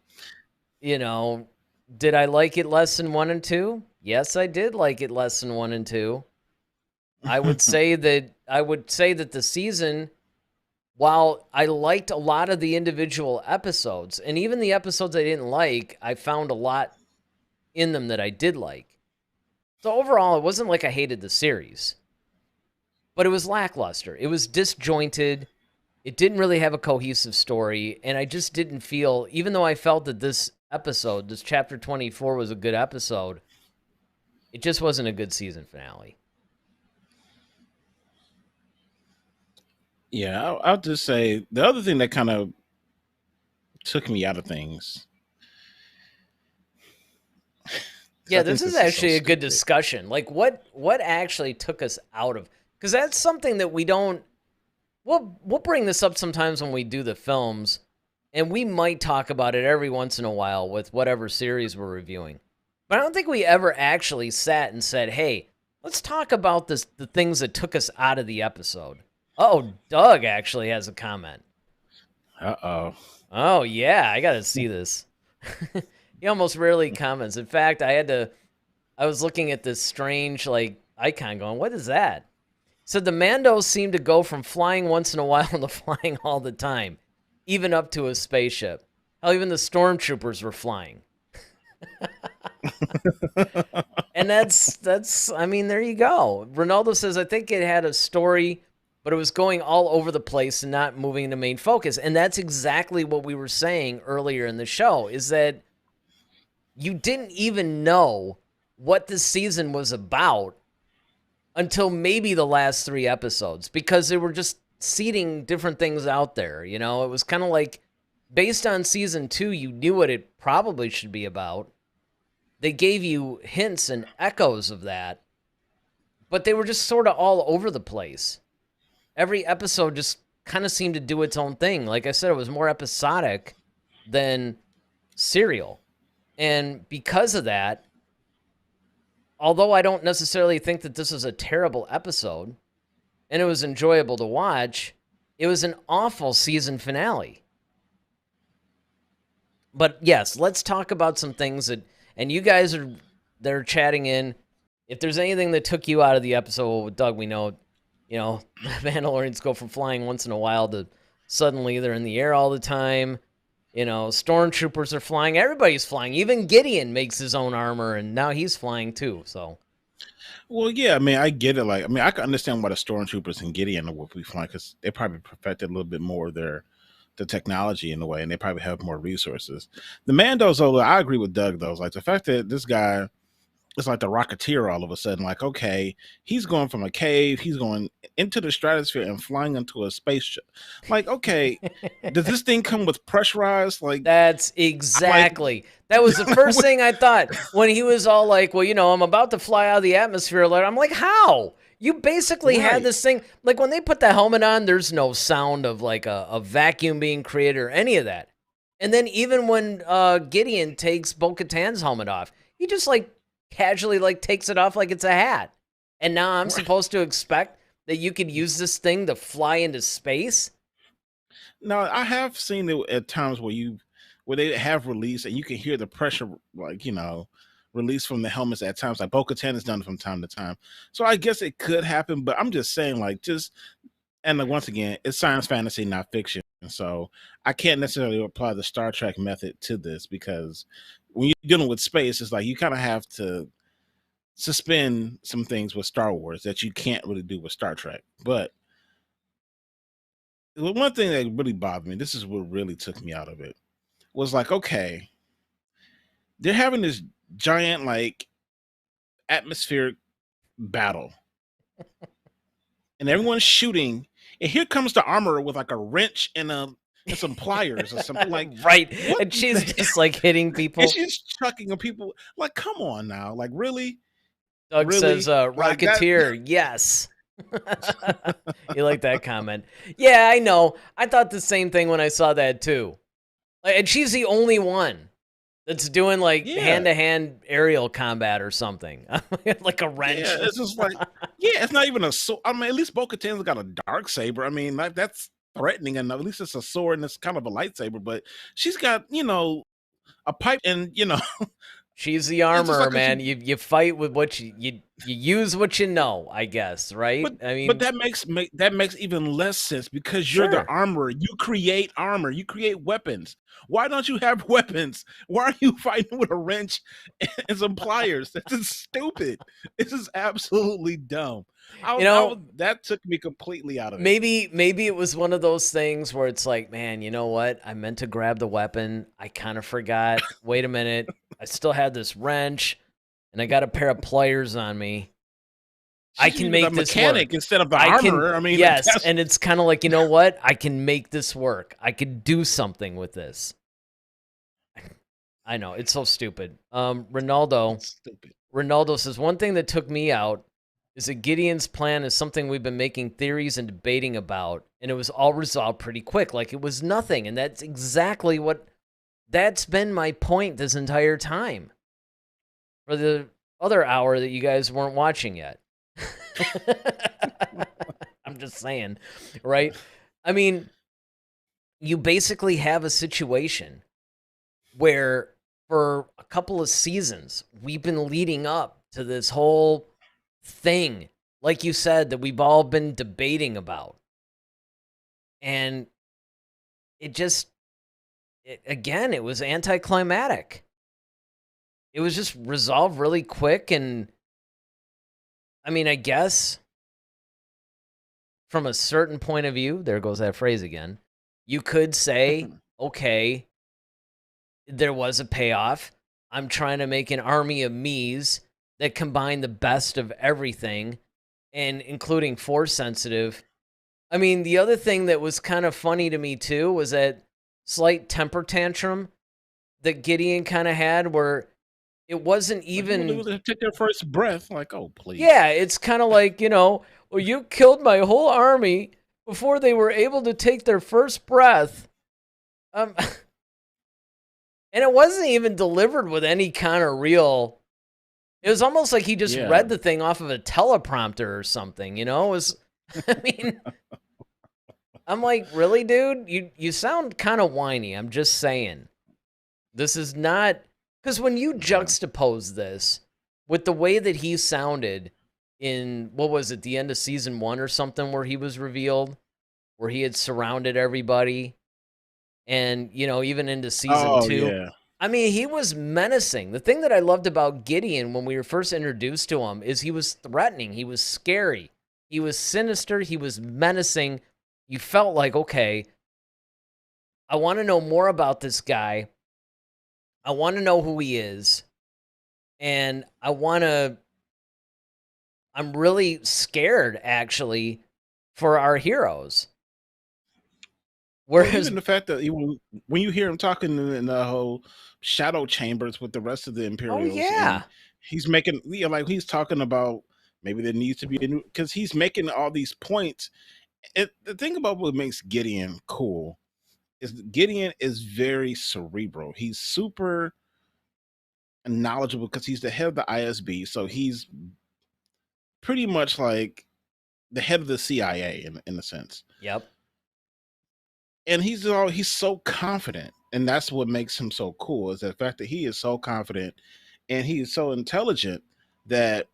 did I like it less than 1 and 2? Yes, I did like it less than 1 and 2. I would say that the season, while I liked a lot of the individual episodes, and even the episodes I didn't like, I found a lot in them that I did like. So overall, it wasn't like I hated the series, but it was lackluster. It was disjointed. It didn't really have a cohesive story, and I just didn't feel, even though I felt that this chapter 24 was a good episode, it just wasn't a good season finale. Yeah, I'll just say the other thing that kind of took me out of things. Yeah, this is actually a good discussion. Like, what actually took us out of... Because that's something that we don't... We'll bring this up sometimes when we do the films, and we might talk about it every once in a while with whatever series we're reviewing. But I don't think we ever actually sat and said, hey, let's talk about the things that took us out of the episode. Oh, Doug actually has a comment. Uh-oh. Oh, yeah, I got to see this. He almost rarely comments. In fact, I was looking at this strange, like, icon going, what is that? So the Mandos seem to go from flying once in a while to flying all the time, even up to a spaceship. Hell, even the stormtroopers were flying. And that's I mean, there you go. Ronaldo says, I think it had a story, but it was going all over the place and not moving the main focus. And that's exactly what we were saying earlier in the show, is that you didn't even know what this season was about until maybe the last 3 episodes, because they were just seeding different things out there. You know, it was kind of like, based on season 2, you knew what it probably should be about. They gave you hints and echoes of that, but they were just sort of all over the place. Every episode just kind of seemed to do its own thing. Like I said, it was more episodic than serial. And because of that, although I don't necessarily think that this is a terrible episode, and it was enjoyable to watch, it was an awful season finale. But yes, let's talk about some things that, and you guys they're chatting in. If there's anything that took you out of the episode with Doug, we know, Mandalorians go from flying once in a while to suddenly they're in the air all the time. Stormtroopers are flying. Everybody's flying. Even Gideon makes his own armor, and now he's flying too. So, well, yeah, I mean, I get it. I can understand why the stormtroopers and Gideon will be flying, because they probably perfected a little bit more of the technology in a way, and they probably have more resources. The Mandos, though, I agree with Doug, though. Like the fact that this guy is like the Rocketeer all of a sudden. Like, okay, he's going from a cave, he's going into the stratosphere and flying into a spaceship. Like, okay, does this thing come with pressurized? Like, that's exactly. That was the first thing I thought when he was all like, well, I'm about to fly out of the atmosphere. I'm like, how? You basically had this thing, like when they put the helmet on, there's no sound of like a vacuum being created or any of that. And then even when Gideon takes bo-katan's helmet off, he just like casually like takes it off like it's a hat. And now I'm supposed to expect that you could use this thing to fly into space? No, I have seen it at times where they have release and you can hear the pressure, like, release from the helmets at times. Like bo-katan has done it from time to time. So I guess it could happen, but I'm just saying, and once again, it's science fantasy, not fiction. So I can't necessarily apply the Star Trek method to this, because when you're dealing with space, it's like you kind of have to suspend some things with Star Wars that you can't really do with Star Trek. But the one thing that really bothered me, this is what really took me out of it, was like, okay, they're having this giant, like, atmospheric battle. And everyone's shooting. And here comes the armorer with like a wrench and some pliers or something, like, right. And she's just like hitting people. And she's chucking at people. Like, come on now. Like, really? Doug really? says, Rocketeer, yes. You like that comment? Yeah, I know. I thought the same thing when I saw that too. And she's the only one that's doing like hand-to-hand aerial combat or something. Like a wrench. Yeah, it's just like, it's not even a sword. I mean, at least bo-katan's got a dark saber. I mean, like, that's threatening enough. At least it's a sword and it's kind of a lightsaber, but she's got, a pipe and, she's the armorer, like, man. You fight with what you use what you know, I guess, right? But that makes even less sense, because you're the armorer. You create armor. You create weapons. Why don't you have weapons? Why are you fighting with a wrench and some pliers? This is stupid. This is absolutely dumb. That took me completely out of it. Maybe it was one of those things where it's like, man, you know what? I meant to grab the weapon. I kind of forgot. Wait a minute. I still had this wrench, and I got a pair of pliers on me. I can make this mechanic work instead of the armor. Yes, and it's kind of like, you know what? I can make this work. I could do something with this. I know, it's so stupid. Ronaldo says, one thing that took me out is that Gideon's plan is something we've been making theories and debating about, and it was all resolved pretty quick, like it was nothing. And that's exactly that's been my point this entire time. For the other hour that you guys weren't watching yet. I'm just saying, right? I mean, you basically have a situation where for a couple of seasons, we've been leading up to this whole thing, like you said, that we've all been debating about. And it just, again, it was anticlimactic. It was just resolved really quick. And I mean, I guess from a certain point of view, there goes that phrase again, you could say, okay, there was a payoff. I'm trying to make an army of me's that combine the best of everything, and including Force sensitive. I mean, the other thing that was kind of funny to me too was that slight temper tantrum that Gideon kind of had, where it wasn't even Like, they take their first breath, like, oh please. Yeah, it's kind of like, well, you killed my whole army before they were able to take their first breath. And it wasn't even delivered with any kind of real. It was almost like he just read the thing off of a teleprompter or something, It was, I mean, I'm like, really, dude? You sound kind of whiny. I'm just saying. This is not, because when you juxtapose this with the way that he sounded in, what was it, the end of season 1 or something, where he was revealed, where he had surrounded everybody, and, even into season 2. Yeah. I mean, he was menacing. The thing that I loved about Gideon when we were first introduced to him is he was threatening. He was scary. He was sinister. He was menacing. You felt like, okay, I want to know more about this guy. I want to know who he is. And I'm really scared, actually, for our heroes. Whereas, well, even the fact that when you hear him talking in the whole shadow chambers with the rest of the Imperials, he's making, like he's talking about maybe there needs to be a new, because he's making all these points. The thing about what makes Gideon cool is Gideon is very cerebral. He's super knowledgeable because he's the head of the ISB, so he's pretty much like the head of the CIA in a sense. Yep. And he's so confident, and that's what makes him so cool, is the fact that he is so confident and he is so intelligent that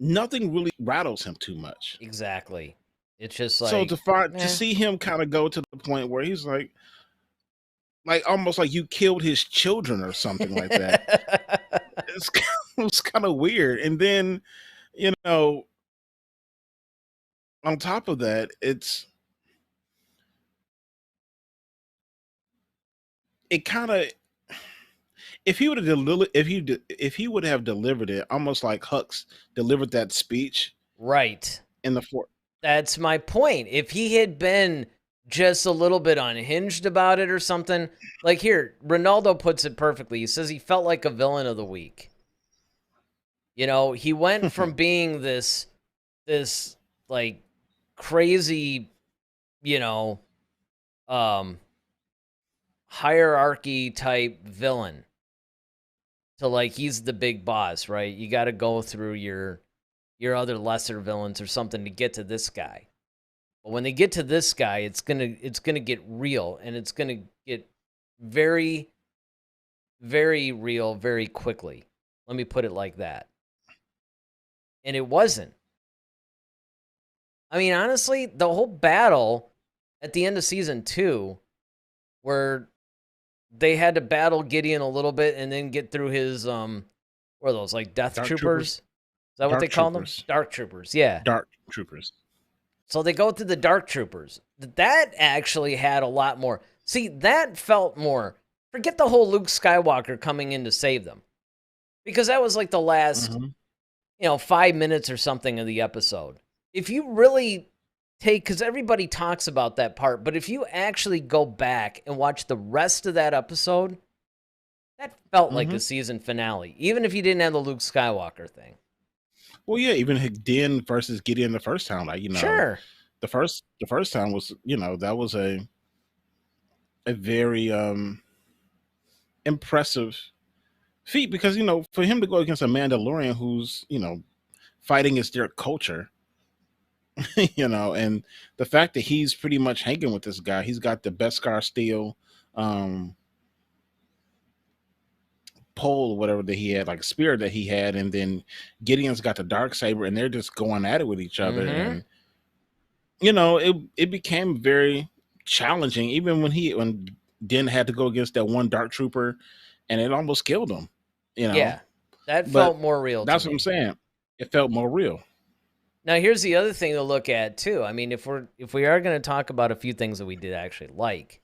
nothing really rattles him too much. Exactly. It's just like, so to see him kind of go to the point where he's like almost like you killed his children or something like that. It's kind of weird. And then, on top of that, it kind of, if he would have delivered, if he would have delivered it almost like Hux delivered that speech, right, in the fort. That's my point. If he had been just a little bit unhinged about it or something, like here, Ronaldo puts it perfectly. He says he felt like a villain of the week. He went from being this like crazy, hierarchy type villain to like he's the big boss, right? You got to go through your other lesser villains or something to get to this guy. But when they get to this guy, it's gonna get real, and it's gonna get very, very real very quickly. Let me put it like that. And it wasn't. I mean, honestly, the whole battle at the end of season 2, where they had to battle Gideon a little bit and then get through his what are those, like Death Troopers? Is that what they call them? Dark Troopers, yeah. Dark Troopers. So they go through the Dark Troopers. That actually had a lot more. See, that felt more. Forget the whole Luke Skywalker coming in to save them. Because that was like the last, 5 minutes or something of the episode. If you really take, because everybody talks about that part, but if you actually go back and watch the rest of that episode, that felt like the season finale, even if you didn't have the Luke Skywalker thing. Well, yeah, even Din versus Gideon the first time, like, sure. The first time was, that was a very impressive feat, because, for him to go against a Mandalorian who's, fighting against their culture, And the fact that he's pretty much hanging with this guy, he's got the Beskar steel pole or whatever that he had, like spear that he had, and then Gideon's got the dark saber, and they're just going at it with each other, and it became very challenging, even when Din had to go against that one dark trooper, and it almost killed him. Yeah, that But felt more real. that's to what me. I'm saying. It felt more real. Now, here's the other thing to look at too. I mean, if we are going to talk about a few things that we did actually like,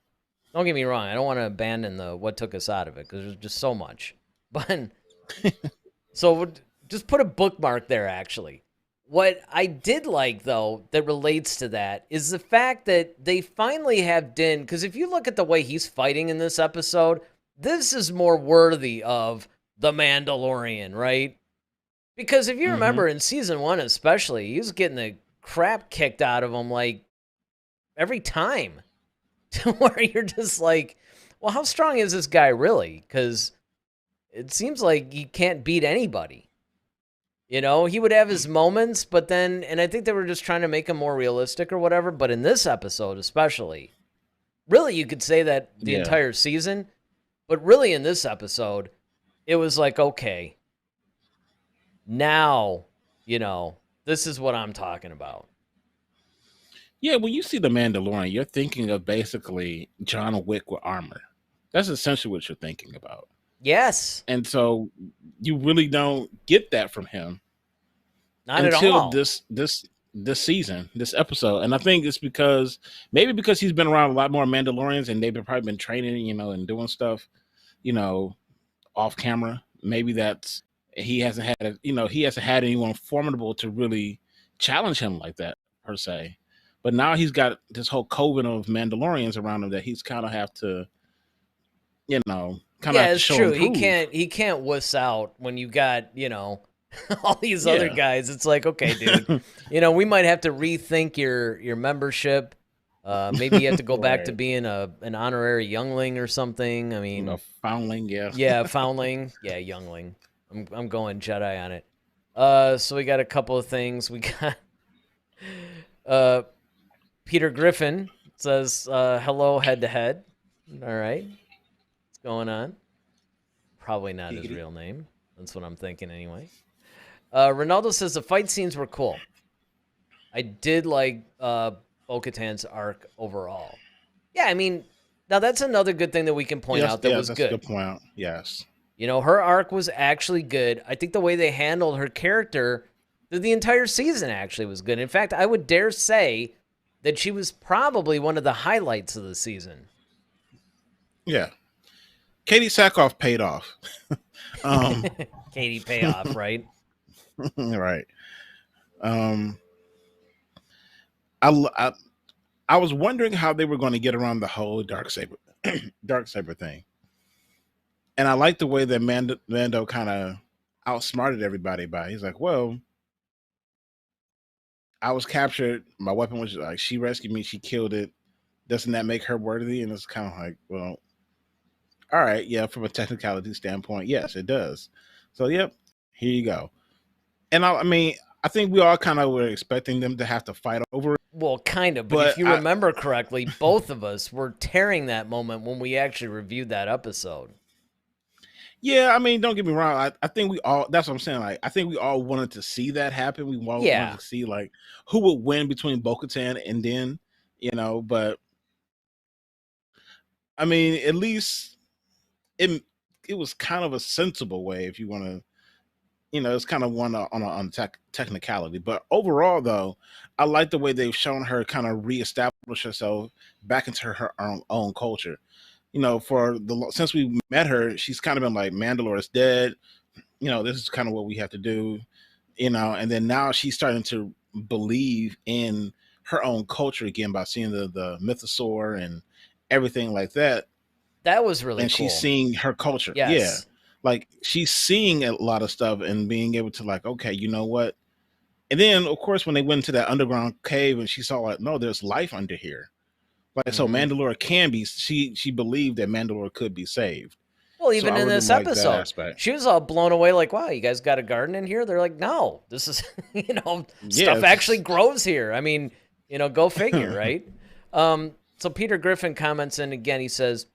don't get me wrong. I don't want to abandon the what took us out of it because there's just so much. But so just put a bookmark there. Actually, what I did like though that relates to that is the fact that they finally have Din. Because if you look at the way he's fighting in this episode, this is more worthy of the Mandalorian, right? Because if you remember in season 1 especially, he was getting the crap kicked out of him like every time. To where you're just like, well, how strong is this guy really? Because it seems like he can't beat anybody. He would have his moments, but then, and I think they were just trying to make him more realistic or whatever, but in this episode especially, really you could say that the entire season, but really in this episode, it was like, okay, now, this is what I'm talking about. Yeah, when you see the Mandalorian, you're thinking of basically John Wick with armor. That's essentially what you're thinking about. Yes. And so you really don't get that from him Not until at all. this season, this episode. And I think it's because he's been around a lot more Mandalorians, and they've probably been training, and doing stuff, off camera. Maybe that's he hasn't had anyone formidable to really challenge him like that per se. But now he's got this whole coven of Mandalorians around him that he's kind of have to, it's show true. and prove. He can't wuss out when you got, all these other guys. It's like, okay, dude, we might have to rethink your membership. Maybe you have to go back to being an honorary youngling or something. I mean, A foundling, yeah. Yeah, foundling. Yeah, youngling. I'm going Jedi on it. So we got a couple of things. We got Peter Griffin says, hello, head to head. All right. What's going on? Probably not his real name. That's what I'm thinking anyway. Ronaldo says the fight scenes were cool. I did like bo-katan's arc overall. Yeah, I mean, now that's another good thing that we can point out that was that's good. A good point out. Yes. Her arc was actually good. I think the way they handled her character through the entire season actually was good. In fact, I would dare say that she was probably one of the highlights of the season. Yeah. Katie Sackhoff paid off. Katie Payoff, right? Right. I was wondering how they were going to get around the whole darksaber thing. And I like the way that Mando kind of outsmarted everybody by he's like, well, I was captured. My weapon was like, she rescued me. She killed it. Doesn't that make her worthy? And it's kind of like, well, all right. Yeah. From a technicality standpoint, yes, it does. So, yep, here you go. And I think we all kind of were expecting them to have to fight over it. Well, kind of. But if you remember correctly, both of us were tearing that moment when we actually reviewed that episode. Yeah, don't get me wrong. I think we all, that's what I'm saying. Like, I think we all wanted to see that happen. We all wanted to see, like, who would win between Bo-Katan and Din, but at least it was kind of a sensible way if you want to, it's kind of one on technicality. But overall, though, I like the way they've shown her kind of reestablish herself back into her own culture. Since we met her, she's kind of been like, Mandalore is dead. This is kind of what we have to do. And then now she's starting to believe in her own culture again by seeing the mythosaur and everything like that. That was really cool. And she's seeing her culture. Yes. Yeah. Like, she's seeing a lot of stuff and being able to, like, okay, you know what? And then, of course, when they went into that underground cave and she saw, like, no, there's life under here. Like, so Mandalore can be, she believed that Mandalore could be saved. Well, So even I in really this like that episode, aspect. she was all blown away, like, wow, you guys got a garden in here? They're like, no, this is, Yeah, stuff actually grows here. I mean, go figure, right? So Peter Griffin comments in again, he says,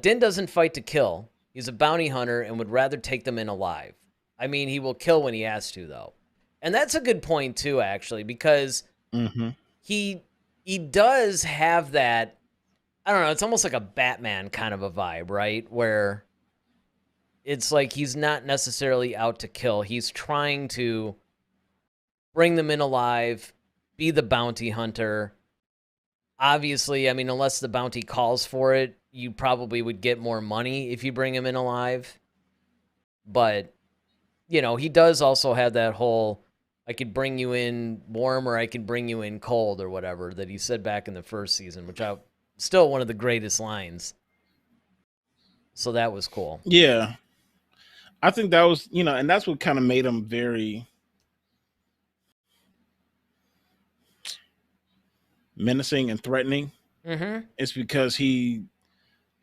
Din doesn't fight to kill. He's a bounty hunter and would rather take them in alive. I mean, he will kill when he has to, though. And that's a good point, too, actually, because hmm he does have that, I don't know, it's almost like a Batman kind of a vibe, right? Where it's like he's not necessarily out to kill. He's trying to bring them in alive, be the bounty hunter. Obviously, I mean, unless the bounty calls for it, you probably would get more money if you bring him in alive. But, he does also have that whole, I could bring you in warm or I could bring you in cold or whatever that he said back in the first season, which I still one of the greatest lines. So that was cool. Yeah, I think that was, and that's what kind of made him very menacing and threatening. Mm-hmm. It's because he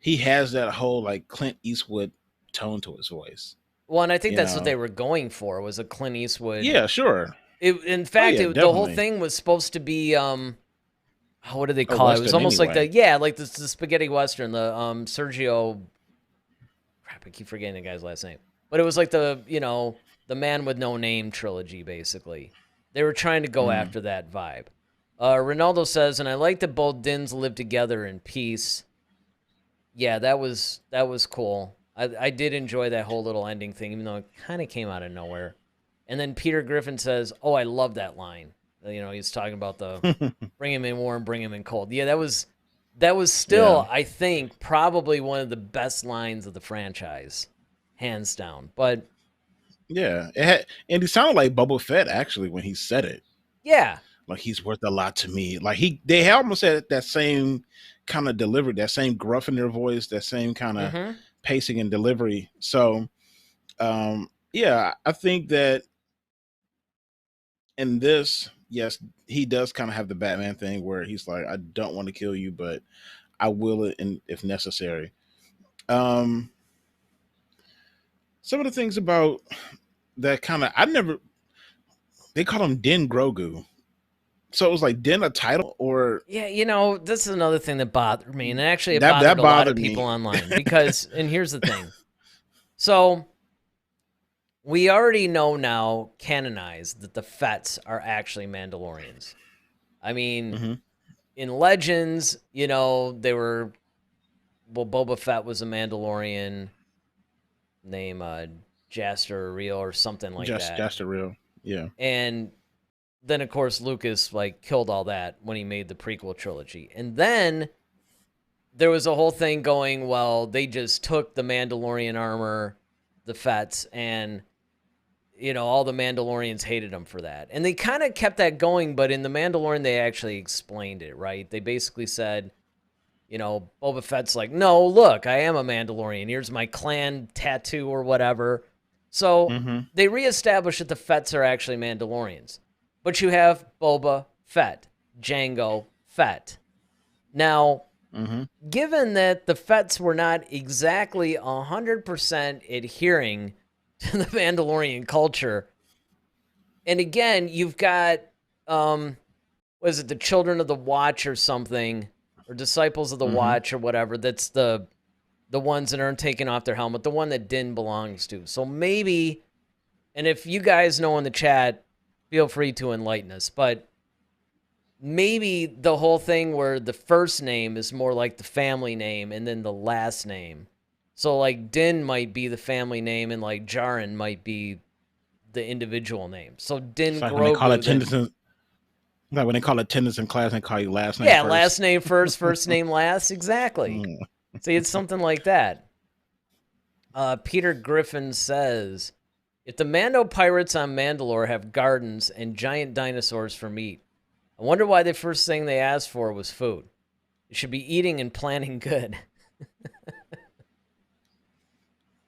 has that whole like Clint Eastwood tone to his voice. Well, and I think You that's what know? they were going for, was a Clint Eastwood. Yeah, sure. In fact, yeah, the whole definitely. thing was supposed to be, what do they A call it? It was Western almost anyway. like the spaghetti Western, the Sergio, crap, I keep forgetting the guy's last name. But it was like the Man with No Name trilogy, basically. They were trying to go after that vibe. Ronaldo says, and I like that both Dins live together in peace. Yeah, that was cool. I did enjoy that whole little ending thing, even though it kind of came out of nowhere. And then Peter Griffin says, oh, I love that line. He's talking about the bring him in warm, bring him in cold. Yeah, that was still, I think, probably one of the best lines of the franchise, hands down. But yeah, and he sounded like Boba Fett actually when he said it. yeah, Like he's worth a lot to me. Like they almost had that same kind of delivery, that same gruff in their voice, that same kind of pacing and delivery. So, yeah, I think that in this, yes, he does kind of have the Batman thing where he's like, I don't want to kill you, but I will it if necessary. Some of the things about that kind of they call him Din Grogu. So it was like Din a title or yeah, this is another thing that bothered me, and actually it that bothered a lot of bothered me. people online because, and here's the thing, so we already know now, canonized, that the Fets are actually Mandalorians. I mean, in Legends, they were, Boba Fett was a Mandalorian named Jaster Real or something like that. Jaster Real, yeah. And then, of course, Lucas killed all that when he made the prequel trilogy. And then there was a whole thing going, well, they just took the Mandalorian armor, the Fets, and all the Mandalorians hated them for that. And they kind of kept that going, but in the Mandalorian, they actually explained it, right? They basically said, Boba Fett's like, no, look, I am a Mandalorian. Here's my clan tattoo or whatever. So they reestablished that the Fets are actually Mandalorians. But you have Boba Fett, Jango Fett. Now, given that the Fets were not exactly 100% adhering to the Mandalorian culture, and again, you've got, was it the Children of the Watch or something, or Disciples of the Watch or whatever, that's the ones that aren't taking off their helmet, the one that Din belongs to. So maybe, and if you guys know in the chat, feel free to enlighten us, but maybe the whole thing where the first name is more like the family name and then the last name. So Din might be the family name and Jaren might be the individual name. So Din Grogu. When they call attendance when they call attendance in class and call you last name. Yeah, first. Last name first, first name last. Exactly. See, it's something like that. Peter Griffin says, if the Mando pirates on Mandalore have gardens and giant dinosaurs for meat, I wonder why the first thing they asked for was food. They should be eating and planning good.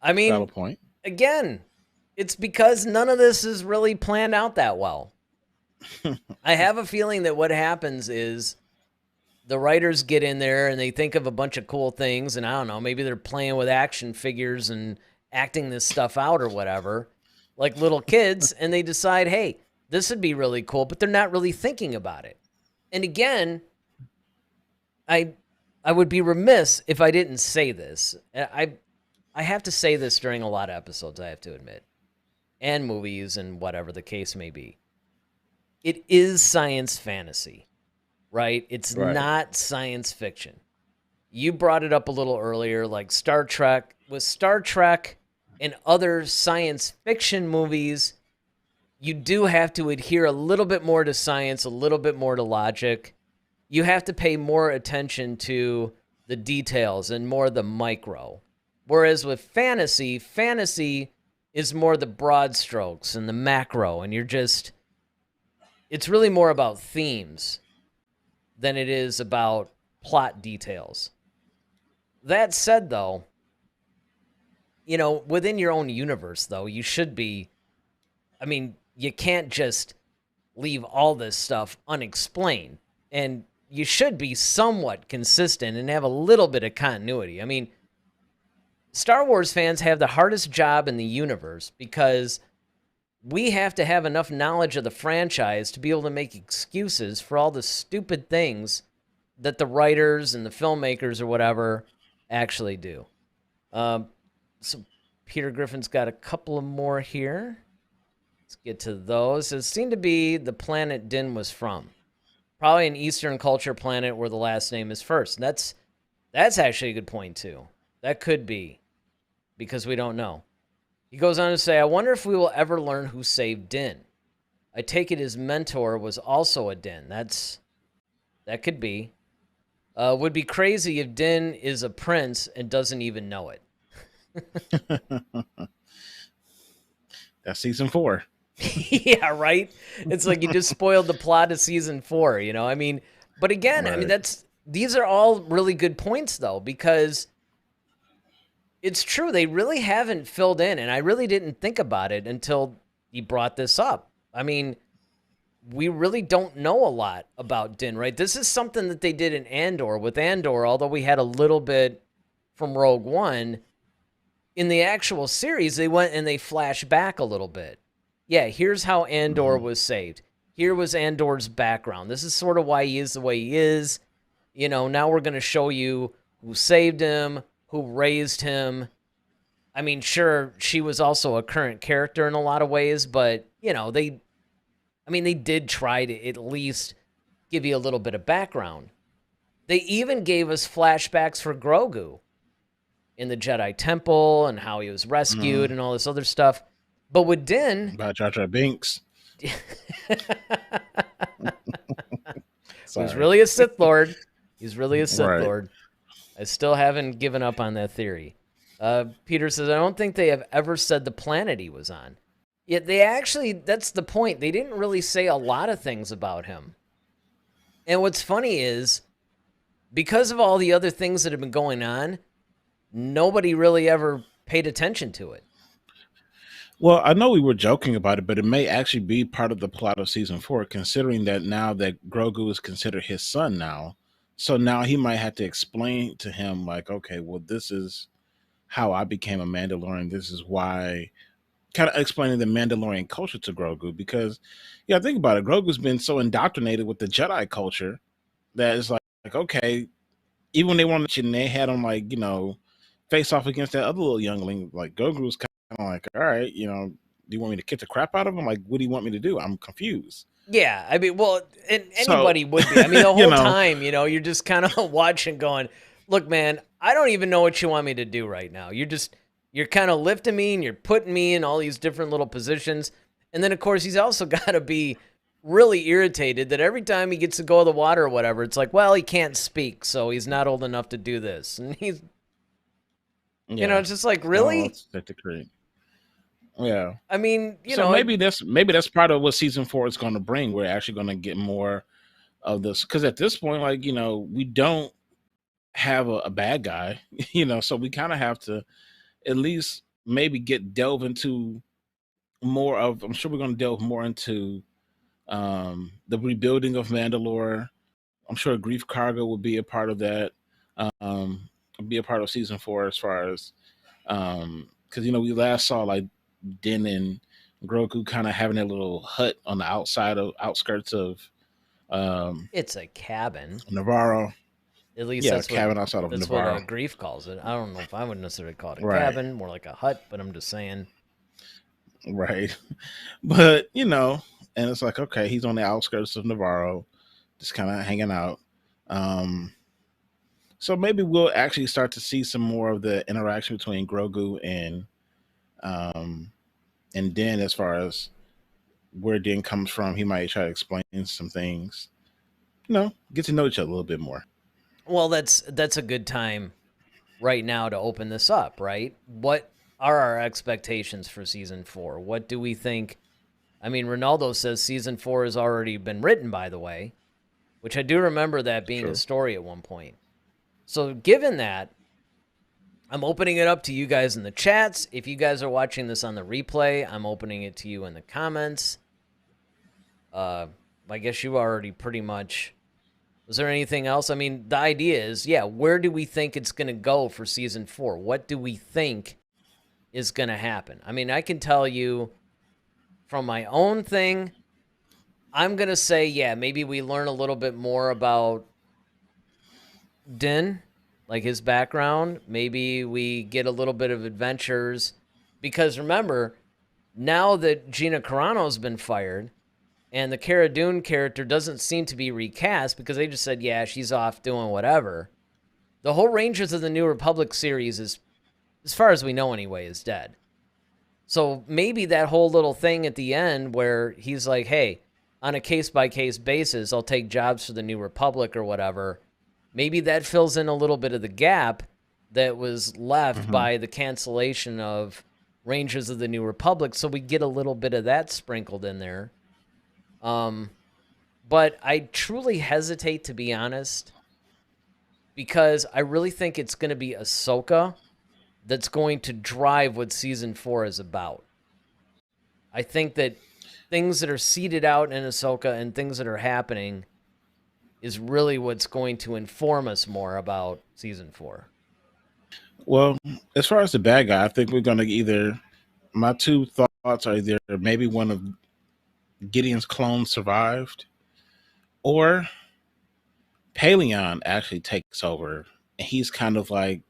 I mean, valid point. Again, it's because none of this is really planned out that well. I have a feeling that what happens is the writers get in there and they think of a bunch of cool things, and I don't know, maybe they're playing with action figures and acting this stuff out or whatever, like little kids, and they decide, hey, this would be really cool, but they're not really thinking about it. And again, I would be remiss if I didn't say this. I have to say this during a lot of episodes, I have to admit, and movies and whatever the case may be. It is science fantasy. Right? It's not science fiction. You brought it up a little earlier, like Star Trek. With Star Trek and other science fiction movies, you do have to adhere a little bit more to science, a little bit more to logic. You have to pay more attention to the details and more the micro. Whereas with fantasy is more the broad strokes and the macro, and it's really more about themes than it is about plot details. That said, though, within your own universe, though, you should be, you can't just leave all this stuff unexplained. And you should be somewhat consistent and have a little bit of continuity. I mean, Star Wars fans have the hardest job in the universe because we have to have enough knowledge of the franchise to be able to make excuses for all the stupid things that the writers and the filmmakers or whatever actually do. So Peter Griffin's got a couple of more here. Let's get to those. It seemed to be the planet Din was from. Probably an Eastern culture planet where the last name is first. That's actually a good point, too. That could be, because we don't know. He goes on to say, I wonder if we will ever learn who saved Din. I take it his mentor was also a Din. That could be. Would be crazy if Din is a prince and doesn't even know it. That's season 4. Yeah, right? It's like you just spoiled the plot of season 4, But again, Right. These are all really good points, though, because it's true. They really haven't filled in, and I really didn't think about it until you brought this up. We really don't know a lot about Din, right? This is something that they did in Andor. With Andor, although we had a little bit from Rogue One, in the actual series, they went and they flashed back a little bit. Yeah, here's how Andor was saved. Here was Andor's background. This is sort of why he is the way he is. Now we're going to show you who saved him, who raised him. Sure, she was also a current character in a lot of ways, but, they did try to at least give you a little bit of background. They even gave us flashbacks for Grogu in the Jedi Temple and how he was rescued and all this other stuff. But with Din... About Jar Jar Binks. He's really a Sith Lord. He's really a Sith Right. Lord. I still haven't given up on that theory. Peter says, I don't think they have ever said the planet he was on. Yet they actually, that's the point. They didn't really say a lot of things about him. And what's funny is, because of all the other things that have been going on, nobody really ever paid attention to it. Well, I know we were joking about it, but it may actually be part of the plot of season 4, considering that now that Grogu is considered his son now. So now he might have to explain to him, like, okay, well, this is how I became a Mandalorian. This is why, kind of explaining the Mandalorian culture to Grogu. Because, yeah, think about it. Grogu's been so indoctrinated with the Jedi culture that it's like okay, even when they wanted to, and they had him, like, face off against that other little youngling, like, Grogu's kind of like, all right, do you want me to kick the crap out of him? Like, what do you want me to do? I'm confused. Yeah, anybody would be. The whole time, you're just kind of watching going, look, man, I don't even know what you want me to do right now. You're kind of lifting me and you're putting me in all these different little positions. And then, of course, he's also got to be really irritated that every time he gets to go in the water or whatever, it's like, well, he can't speak, so he's not old enough to do this. And he's, it's just like, really? That's great. Yeah. So maybe that's part of what season 4 is going to bring. We're actually going to get more of this, because at this point, like, we don't have a bad guy, so we kind of have to at least maybe delve into more of. I'm sure we're going to delve more into the rebuilding of Mandalore, I'm sure Grief Cargo will be a part of that. Be a part of season 4 as far as because we last saw like Din and Grogu kind of having a little hut on the outskirts of um, It's a cabin. Navarro. At least Yeah, a cabin outside of that's what Navarro. Grief calls it. I don't know if I would necessarily call it a Right. cabin, more like a hut, but I'm just saying. Right. But, and it's like, okay, he's on the outskirts of Navarro, just kind of hanging out. So maybe we'll actually start to see some more of the interaction between Grogu and Din as far as where Din comes from. He might try to explain some things. Get to know each other a little bit more. Well, that's a good time right now to open this up, right? What are our expectations for season 4? What do we think? I mean, Ronaldo says season 4 has already been written, by the way, which I do remember that being True. a story at one point. So given that, I'm opening it up to you guys in the chats. If you guys are watching this on the replay, I'm opening it to you in the comments. I guess you already pretty much... Was there anything else? I mean, the idea is, where do we think it's going to go for season 4? What do we think is going to happen? I mean, I can tell you from my own thing, I'm going to say, maybe we learn a little bit more about Din, like his background. Maybe we get a little bit of adventures. Because remember, now that Gina Carano's been fired, and the Cara Dune character doesn't seem to be recast because they just said, she's off doing whatever. The whole Rangers of the New Republic series is, as far as we know anyway, is dead. So maybe that whole little thing at the end where he's like, hey, on a case-by-case basis, I'll take jobs for the New Republic or whatever. Maybe that fills in a little bit of the gap that was left by the cancellation of Rangers of the New Republic. So we get a little bit of that sprinkled in there. But I truly hesitate, to be honest, because I really think it's going to be Ahsoka that's going to drive what season 4 is about. I think that things that are seeded out in Ahsoka and things that are happening is really what's going to inform us more about season 4. Well, as far as the bad guy, I think we're going to my two thoughts are either maybe one of Gideon's clones survived, or Paleon actually takes over, and he's kind of like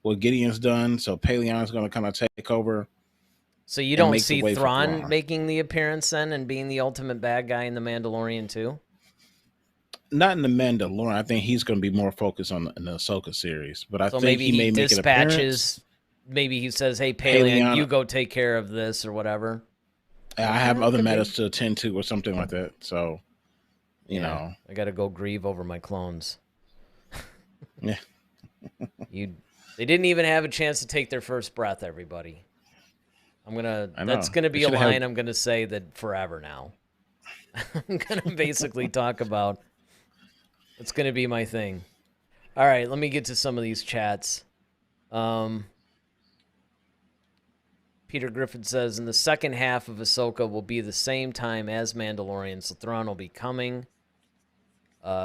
what Gideon's done. So Paleon's going to kind of take over. So you don't see Thrawn making the appearance then and being the ultimate bad guy in The Mandalorian too? Not in The Mandalorian. I think he's going to be more focused on the Ahsoka series. But I think maybe he may make an appearance. Maybe he says, hey, Paleon, you go take care of this or whatever. I have other matters to attend to or something like that. So, you know. I got to go grieve over my clones. Yeah. They didn't even have a chance to take their first breath, everybody. That's going to be a line I'm going to say that forever now. I'm going to basically talk about, it's going to be my thing. All right, let me get to some of these chats. Peter Griffin says, in the second half of Ahsoka will be the same time as Mandalorian, so Thrawn will be coming.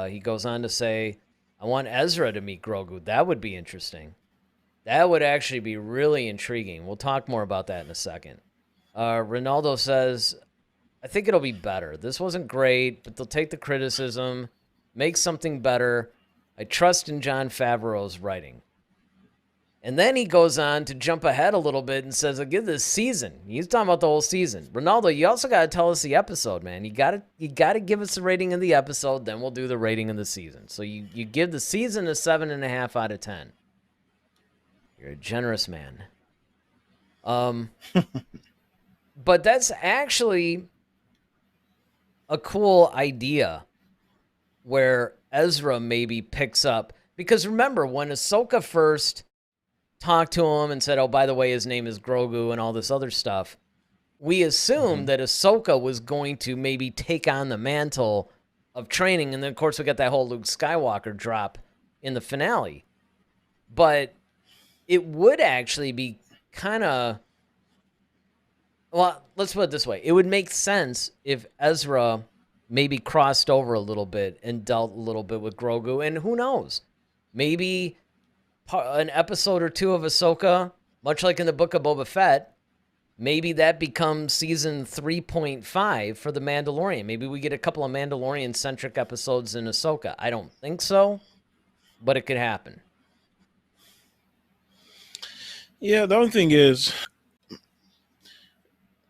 He goes on to say, I want Ezra to meet Grogu. That would be interesting. That would actually be really intriguing. We'll talk more about that in a second. Ronaldo says, I think it'll be better. This wasn't great, but they'll take the criticism, make something better. I trust in Jon Favreau's writing. And then he goes on to jump ahead a little bit and says, I'll give this season. He's talking about the whole season. Ronaldo, you also got to tell us the episode, man. You got to give us the rating of the episode, then we'll do the rating of the season. So you give the season a 7.5 out of 10. You're a generous man. But that's actually a cool idea where Ezra maybe picks up. Because remember, when Ahsoka first talked to him and said, oh, by the way, his name is Grogu and all this other stuff, we assumed that Ahsoka was going to maybe take on the mantle of training. And then, of course, we got that whole Luke Skywalker drop in the finale. But it would actually be kind of... Well, let's put it this way. It would make sense if Ezra maybe crossed over a little bit and dealt a little bit with Grogu. And who knows? Maybe an episode or two of Ahsoka, much like in the Book of Boba Fett, maybe that becomes season 3.5 for The Mandalorian. Maybe we get a couple of Mandalorian-centric episodes in Ahsoka. I don't think so, but it could happen. Yeah, the only thing is,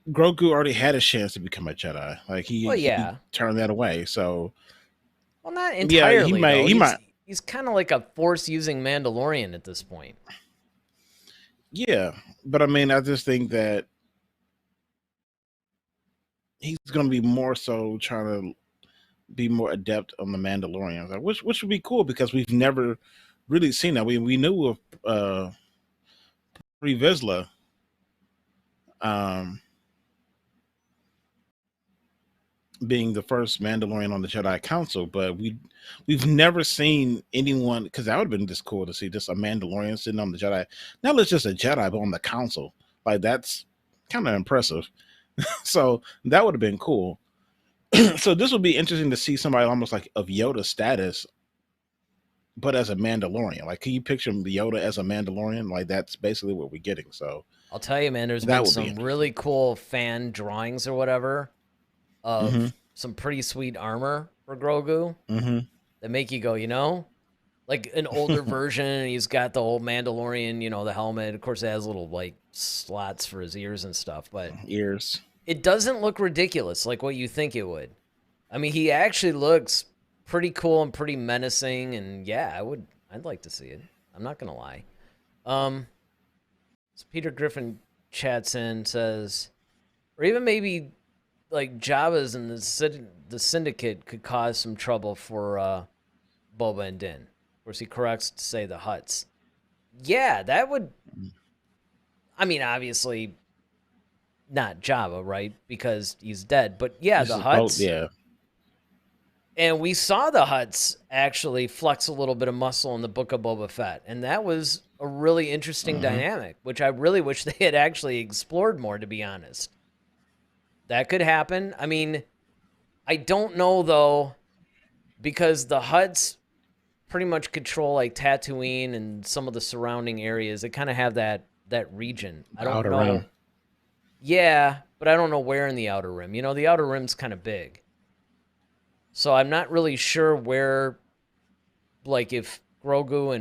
Grogu already had a chance to become a Jedi. Like he turned that away. So, well, not entirely. Yeah, he might. He's kind of like a Force-using Mandalorian at this point. Yeah, but I mean, I just think that he's going to be more so trying to be more adept on the Mandalorian, which would be cool because we've never really seen that. We knew of Pre Vizsla, being the first Mandalorian on the Jedi Council, but we've never seen anyone, because that would have been just cool to see just a Mandalorian sitting on the Jedi. Not just a Jedi, but on the Council. Like that's kind of impressive. So that would have been cool. So this would be interesting to see somebody almost like of Yoda status, but as a Mandalorian. Like, can you picture Yoda as a Mandalorian? Like that's basically what we're getting. So I'll tell you, man, there's been some really cool fan drawings or whatever of some pretty sweet armor for Grogu that make you go, like an older version, and he's got the old Mandalorian, the helmet. Of course, it has little like slots for his ears and stuff, but it doesn't look ridiculous like what you think it would. I mean, he actually looks pretty cool and pretty menacing, and yeah, I'd like to see it. I'm not gonna lie. So Peter Griffin chats in, says, or even maybe like Jabba's and the Syndicate could cause some trouble for Boba and Din. Of course, he corrects to say the Hutts. Yeah, that would. I mean, obviously, not Jabba, right? Because he's dead. But yeah, the Hutts. Yeah. And we saw the Hutts actually flex a little bit of muscle in the Book of Boba Fett, and that was a really interesting dynamic, which I really wish they had actually explored more, to be honest. That could happen. I mean, I don't know, though, because the Hutts pretty much control like Tatooine and some of the surrounding areas. They kind of have that region. I don't know. Rim. Yeah, but I don't know where in the Outer Rim. The Outer Rim's kind of big. So I'm not really sure where, like, if Grogu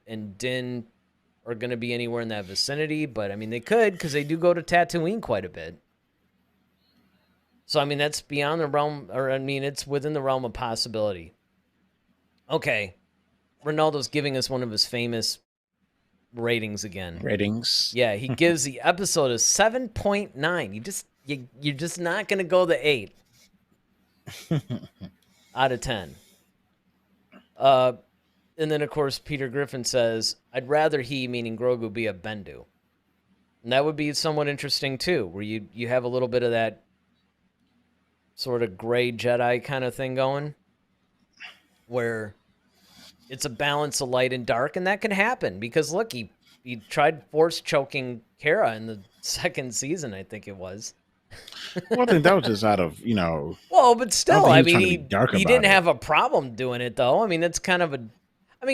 and Din are going to be anywhere in that vicinity. But, I mean, they could, because they do go to Tatooine quite a bit. So, I mean, that's beyond the realm, or, I mean, it's within the realm of possibility. Okay. Ronaldo's giving us one of his famous ratings again. Ratings. Yeah, he gives the episode a 7.9. You're just not going to go the 8 out of 10. And then, of course, Peter Griffin says, I'd rather he, meaning Grogu, be a Bendu. And that would be somewhat interesting, too, where you have a little bit of that sort of gray Jedi kind of thing going, where it's a balance of light and dark, and that can happen because, look, he tried force choking Kara in the second season, I think it was. Well, I think that was just out of, Well, but still, I mean, he didn't it. have a problem doing it, though. I mean, it's kind of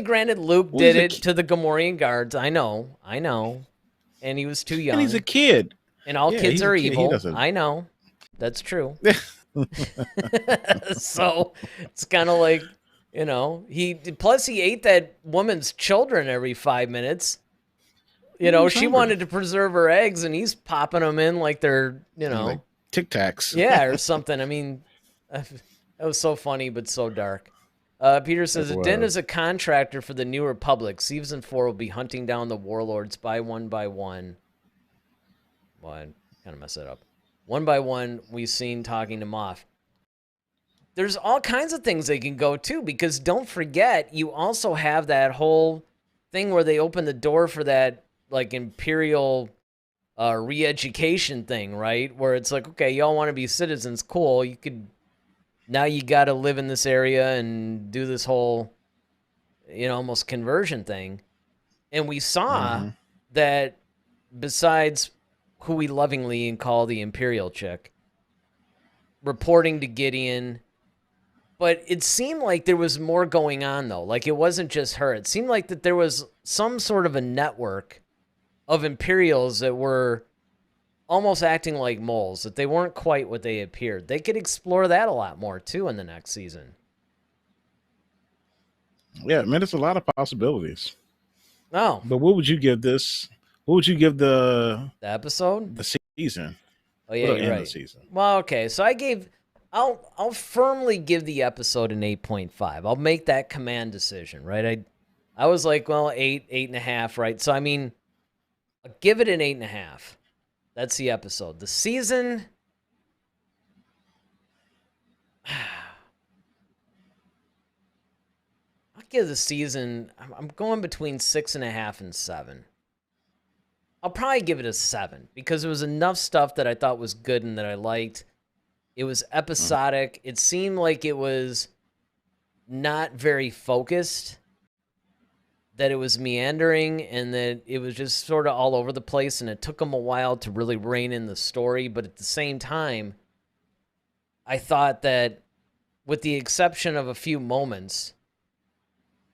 granted, Luke did it to the Gamorrean guards. I know. And he was too young. And he's a kid. And all kids are evil. I know. That's true. So it's kind of like, plus he ate that woman's children every 5 minutes. She wanted to preserve her eggs, and he's popping them in like they're, like Tic Tacs. Yeah, or something. I mean, that was so funny, but so dark. Peter says, Din is a contractor for the New Republic. Season 4 will be hunting down the warlords by one. Well, I kind of messed that up. One by one, we've seen talking to Moff. There's all kinds of things they can go to, because don't forget, you also have that whole thing where they open the door for that, like, Imperial re-education thing, right? Where it's like, okay, y'all want to be citizens, cool. Now you got to live in this area and do this whole, almost conversion thing. And we saw that besides who we lovingly call the Imperial chick, reporting to Gideon But it seemed like there was more going on, though. Like, it wasn't just her. It seemed like that there was some sort of a network of Imperials that were almost acting like moles, that they weren't quite what they appeared. They could explore that a lot more, too, in the next season. Yeah, man, there's a lot of possibilities. Oh. But what would you give this? What would you give the episode? The season. Oh, yeah, you're right. The season. Well, okay, so I'll firmly give the episode an 8.5. I'll make that command decision, right? I was like, well, 8.5, right? So, I mean, I'll give it an 8.5. That's the episode. The season, I'll give the season, I'm going between 6.5 and 7. I'll probably give it a 7 because there was enough stuff that I thought was good and that I liked. It was episodic. It seemed like it was not very focused, that it was meandering, and that it was just sort of all over the place, and it took them a while to really rein in the story. But at the same time, I thought that with the exception of a few moments,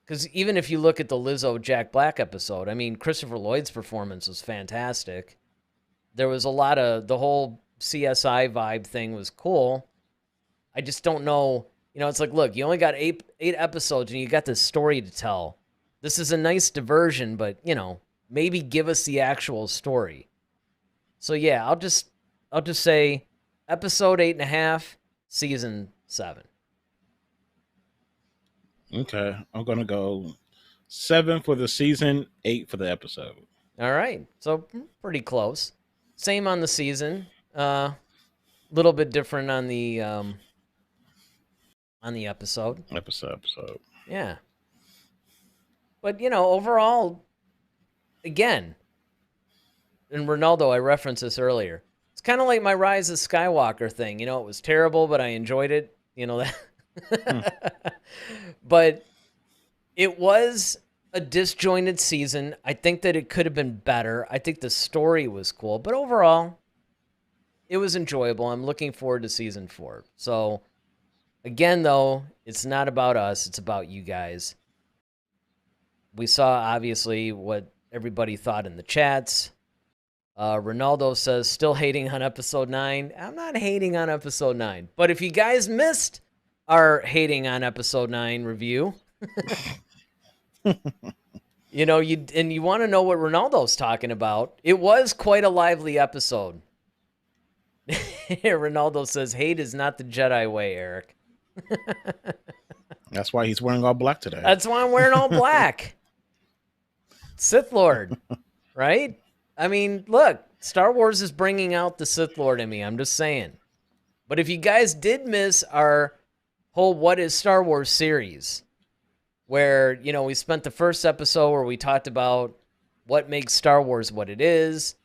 because even if you look at the Lizzo Jack Black episode, I mean, Christopher Lloyd's performance was fantastic. There was a lot of, the whole CSI vibe thing was cool. I just don't know. You know, it's like, look, you only got eight episodes and you got this story to tell. This is a nice diversion, but, you know, maybe give us the actual story. So, yeah, I'll just say episode 8.5, season 7. Okay, I'm going to go 7 for the season, 8 for the episode. All right, so pretty close. Same on the season. Little bit different on the episode. Episode. Yeah. But, you know, overall, again, and Ronaldo, I referenced this earlier, it's kind of like my Rise of Skywalker thing. You know, it was terrible, but I enjoyed it. You know that. But it was a disjointed season. I think that it could have been better. I think the story was cool. But overall, it was enjoyable. I'm looking forward to season 4. So, again, though, it's not about us. It's about you guys. We saw, obviously, what everybody thought in the chats. Ronaldo says, still hating on episode 9. I'm not hating on episode 9. But if you guys missed our hating on episode 9 review, you know, you want to know what Ronaldo's talking about, it was quite a lively episode. Ronaldo says, hate is not the Jedi way, Eric. That's why he's wearing all black today. That's why I'm wearing all black. Sith Lord, right? I mean, look, Star Wars is bringing out the Sith Lord in me. I'm just saying. But if you guys did miss our whole What is Star Wars series, where, you know, we spent the first episode where we talked about what makes Star Wars what it is.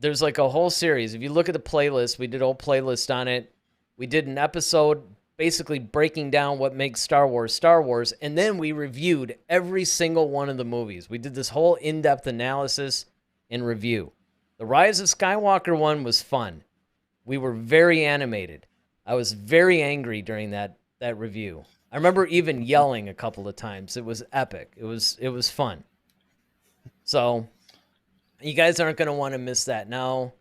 There's like a whole series. If you look at the playlist, we did a whole playlist on it. We did an episode basically breaking down what makes Star Wars, and then we reviewed every single one of the movies. We did this whole in-depth analysis and review. The Rise of Skywalker one was fun. We were very animated. I was very angry during that review. I remember even yelling a couple of times. It was epic. It was fun. So, you guys aren't going to want to miss that. Now,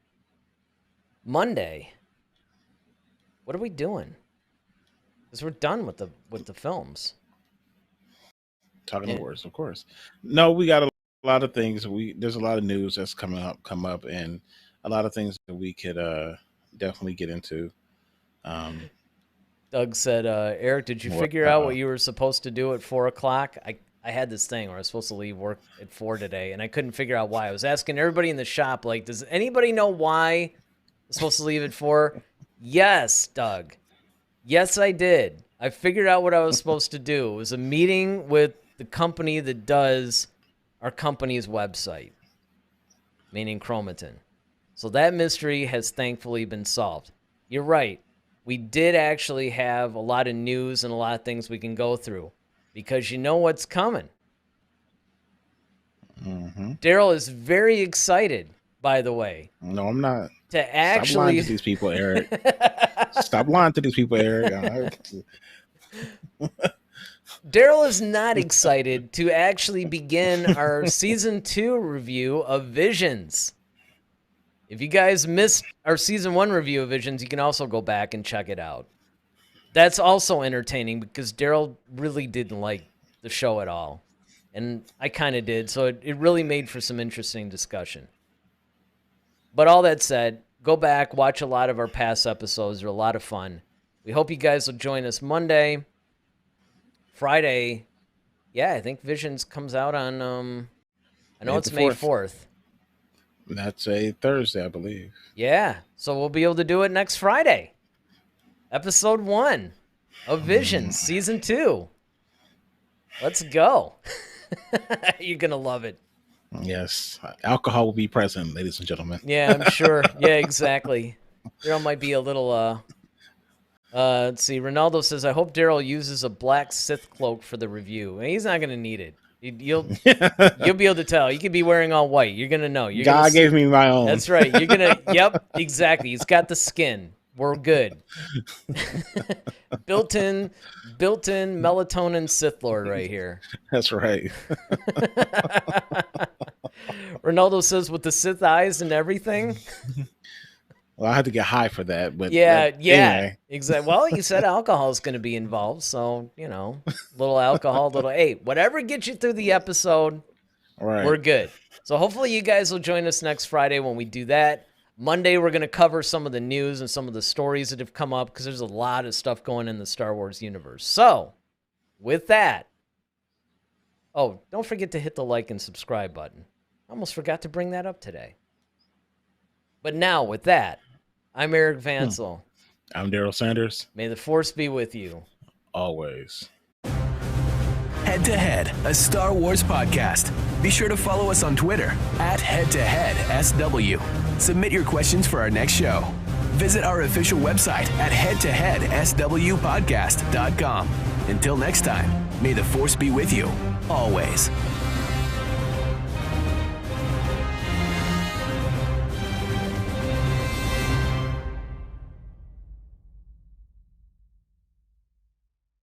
Monday, what are we doing? Because we're done with the films. Talking to Wars, of course. No, we got a lot of things. There's a lot of news that's come up, and a lot of things that we could definitely get into. Doug said, Eric, did you figure out what you were supposed to do at 4 o'clock? I had this thing where I was supposed to leave work at 4 today, and I couldn't figure out why. I was asking everybody in the shop, like, does anybody know why I'm supposed to leave at 4? Yes, Doug. Yes, I did. I figured out what I was supposed to do. It was a meeting with the company that does our company's website, meaning Chromatin. So that mystery has thankfully been solved. You're right. We did actually have a lot of news and a lot of things we can go through because you know what's coming. Mm-hmm. Daryl is very excited, by the way. No, I'm not. To actually... Stop lying to these people, Eric. Stop lying to these people, Eric. Daryl is not excited to actually begin our season 2 review of Visions. If you guys missed our season 1 review of Visions, you can also go back and check it out. That's also entertaining because Daryl really didn't like the show at all. And I kind of did, so it really made for some interesting discussion. But all that said, go back, watch a lot of our past episodes. They're a lot of fun. We hope you guys will join us Monday. Friday, yeah, I think Visions comes out on, I know it's May 4th. That's a Thursday, I believe. Yeah, so we'll be able to do it next Friday. Episode 1 of Visions, Season 2. Let's go. You're going to love it. Yes, alcohol will be present, ladies and gentlemen. Yeah, I'm sure. Yeah, exactly. Daryl might be a little, let's see. Ronaldo says, I hope Daryl uses a black Sith cloak for the review. He's not going to need it. You'll be able to tell. You could be wearing all white. You're going to know. God gave me my own. That's right. You're going to, yep, exactly. He's got the skin. We're good. built-in melatonin Sith Lord right here. That's right. Ronaldo says, with the Sith eyes and everything. Well, I had to get high for that, but yeah, anyway. Exactly. Well, you said alcohol is going to be involved, so little alcohol, whatever gets you through the episode. Right. We're good. So hopefully you guys will join us next Friday when we do that. Monday we're going to cover some of the news and some of the stories that have come up because there's a lot of stuff going in the Star Wars universe. So, with that, oh, don't forget to hit the like and subscribe button. I almost forgot to bring that up today. But now, with that, I'm Eric Vansel. I'm Daryl Sanders. May the Force be with you. Always. Head to Head, a Star Wars podcast. Be sure to follow us on Twitter @HeadToHeadSW. Submit your questions for our next show. Visit our official website at headtoheadswpodcast.com. Until next time, may the Force be with you, always.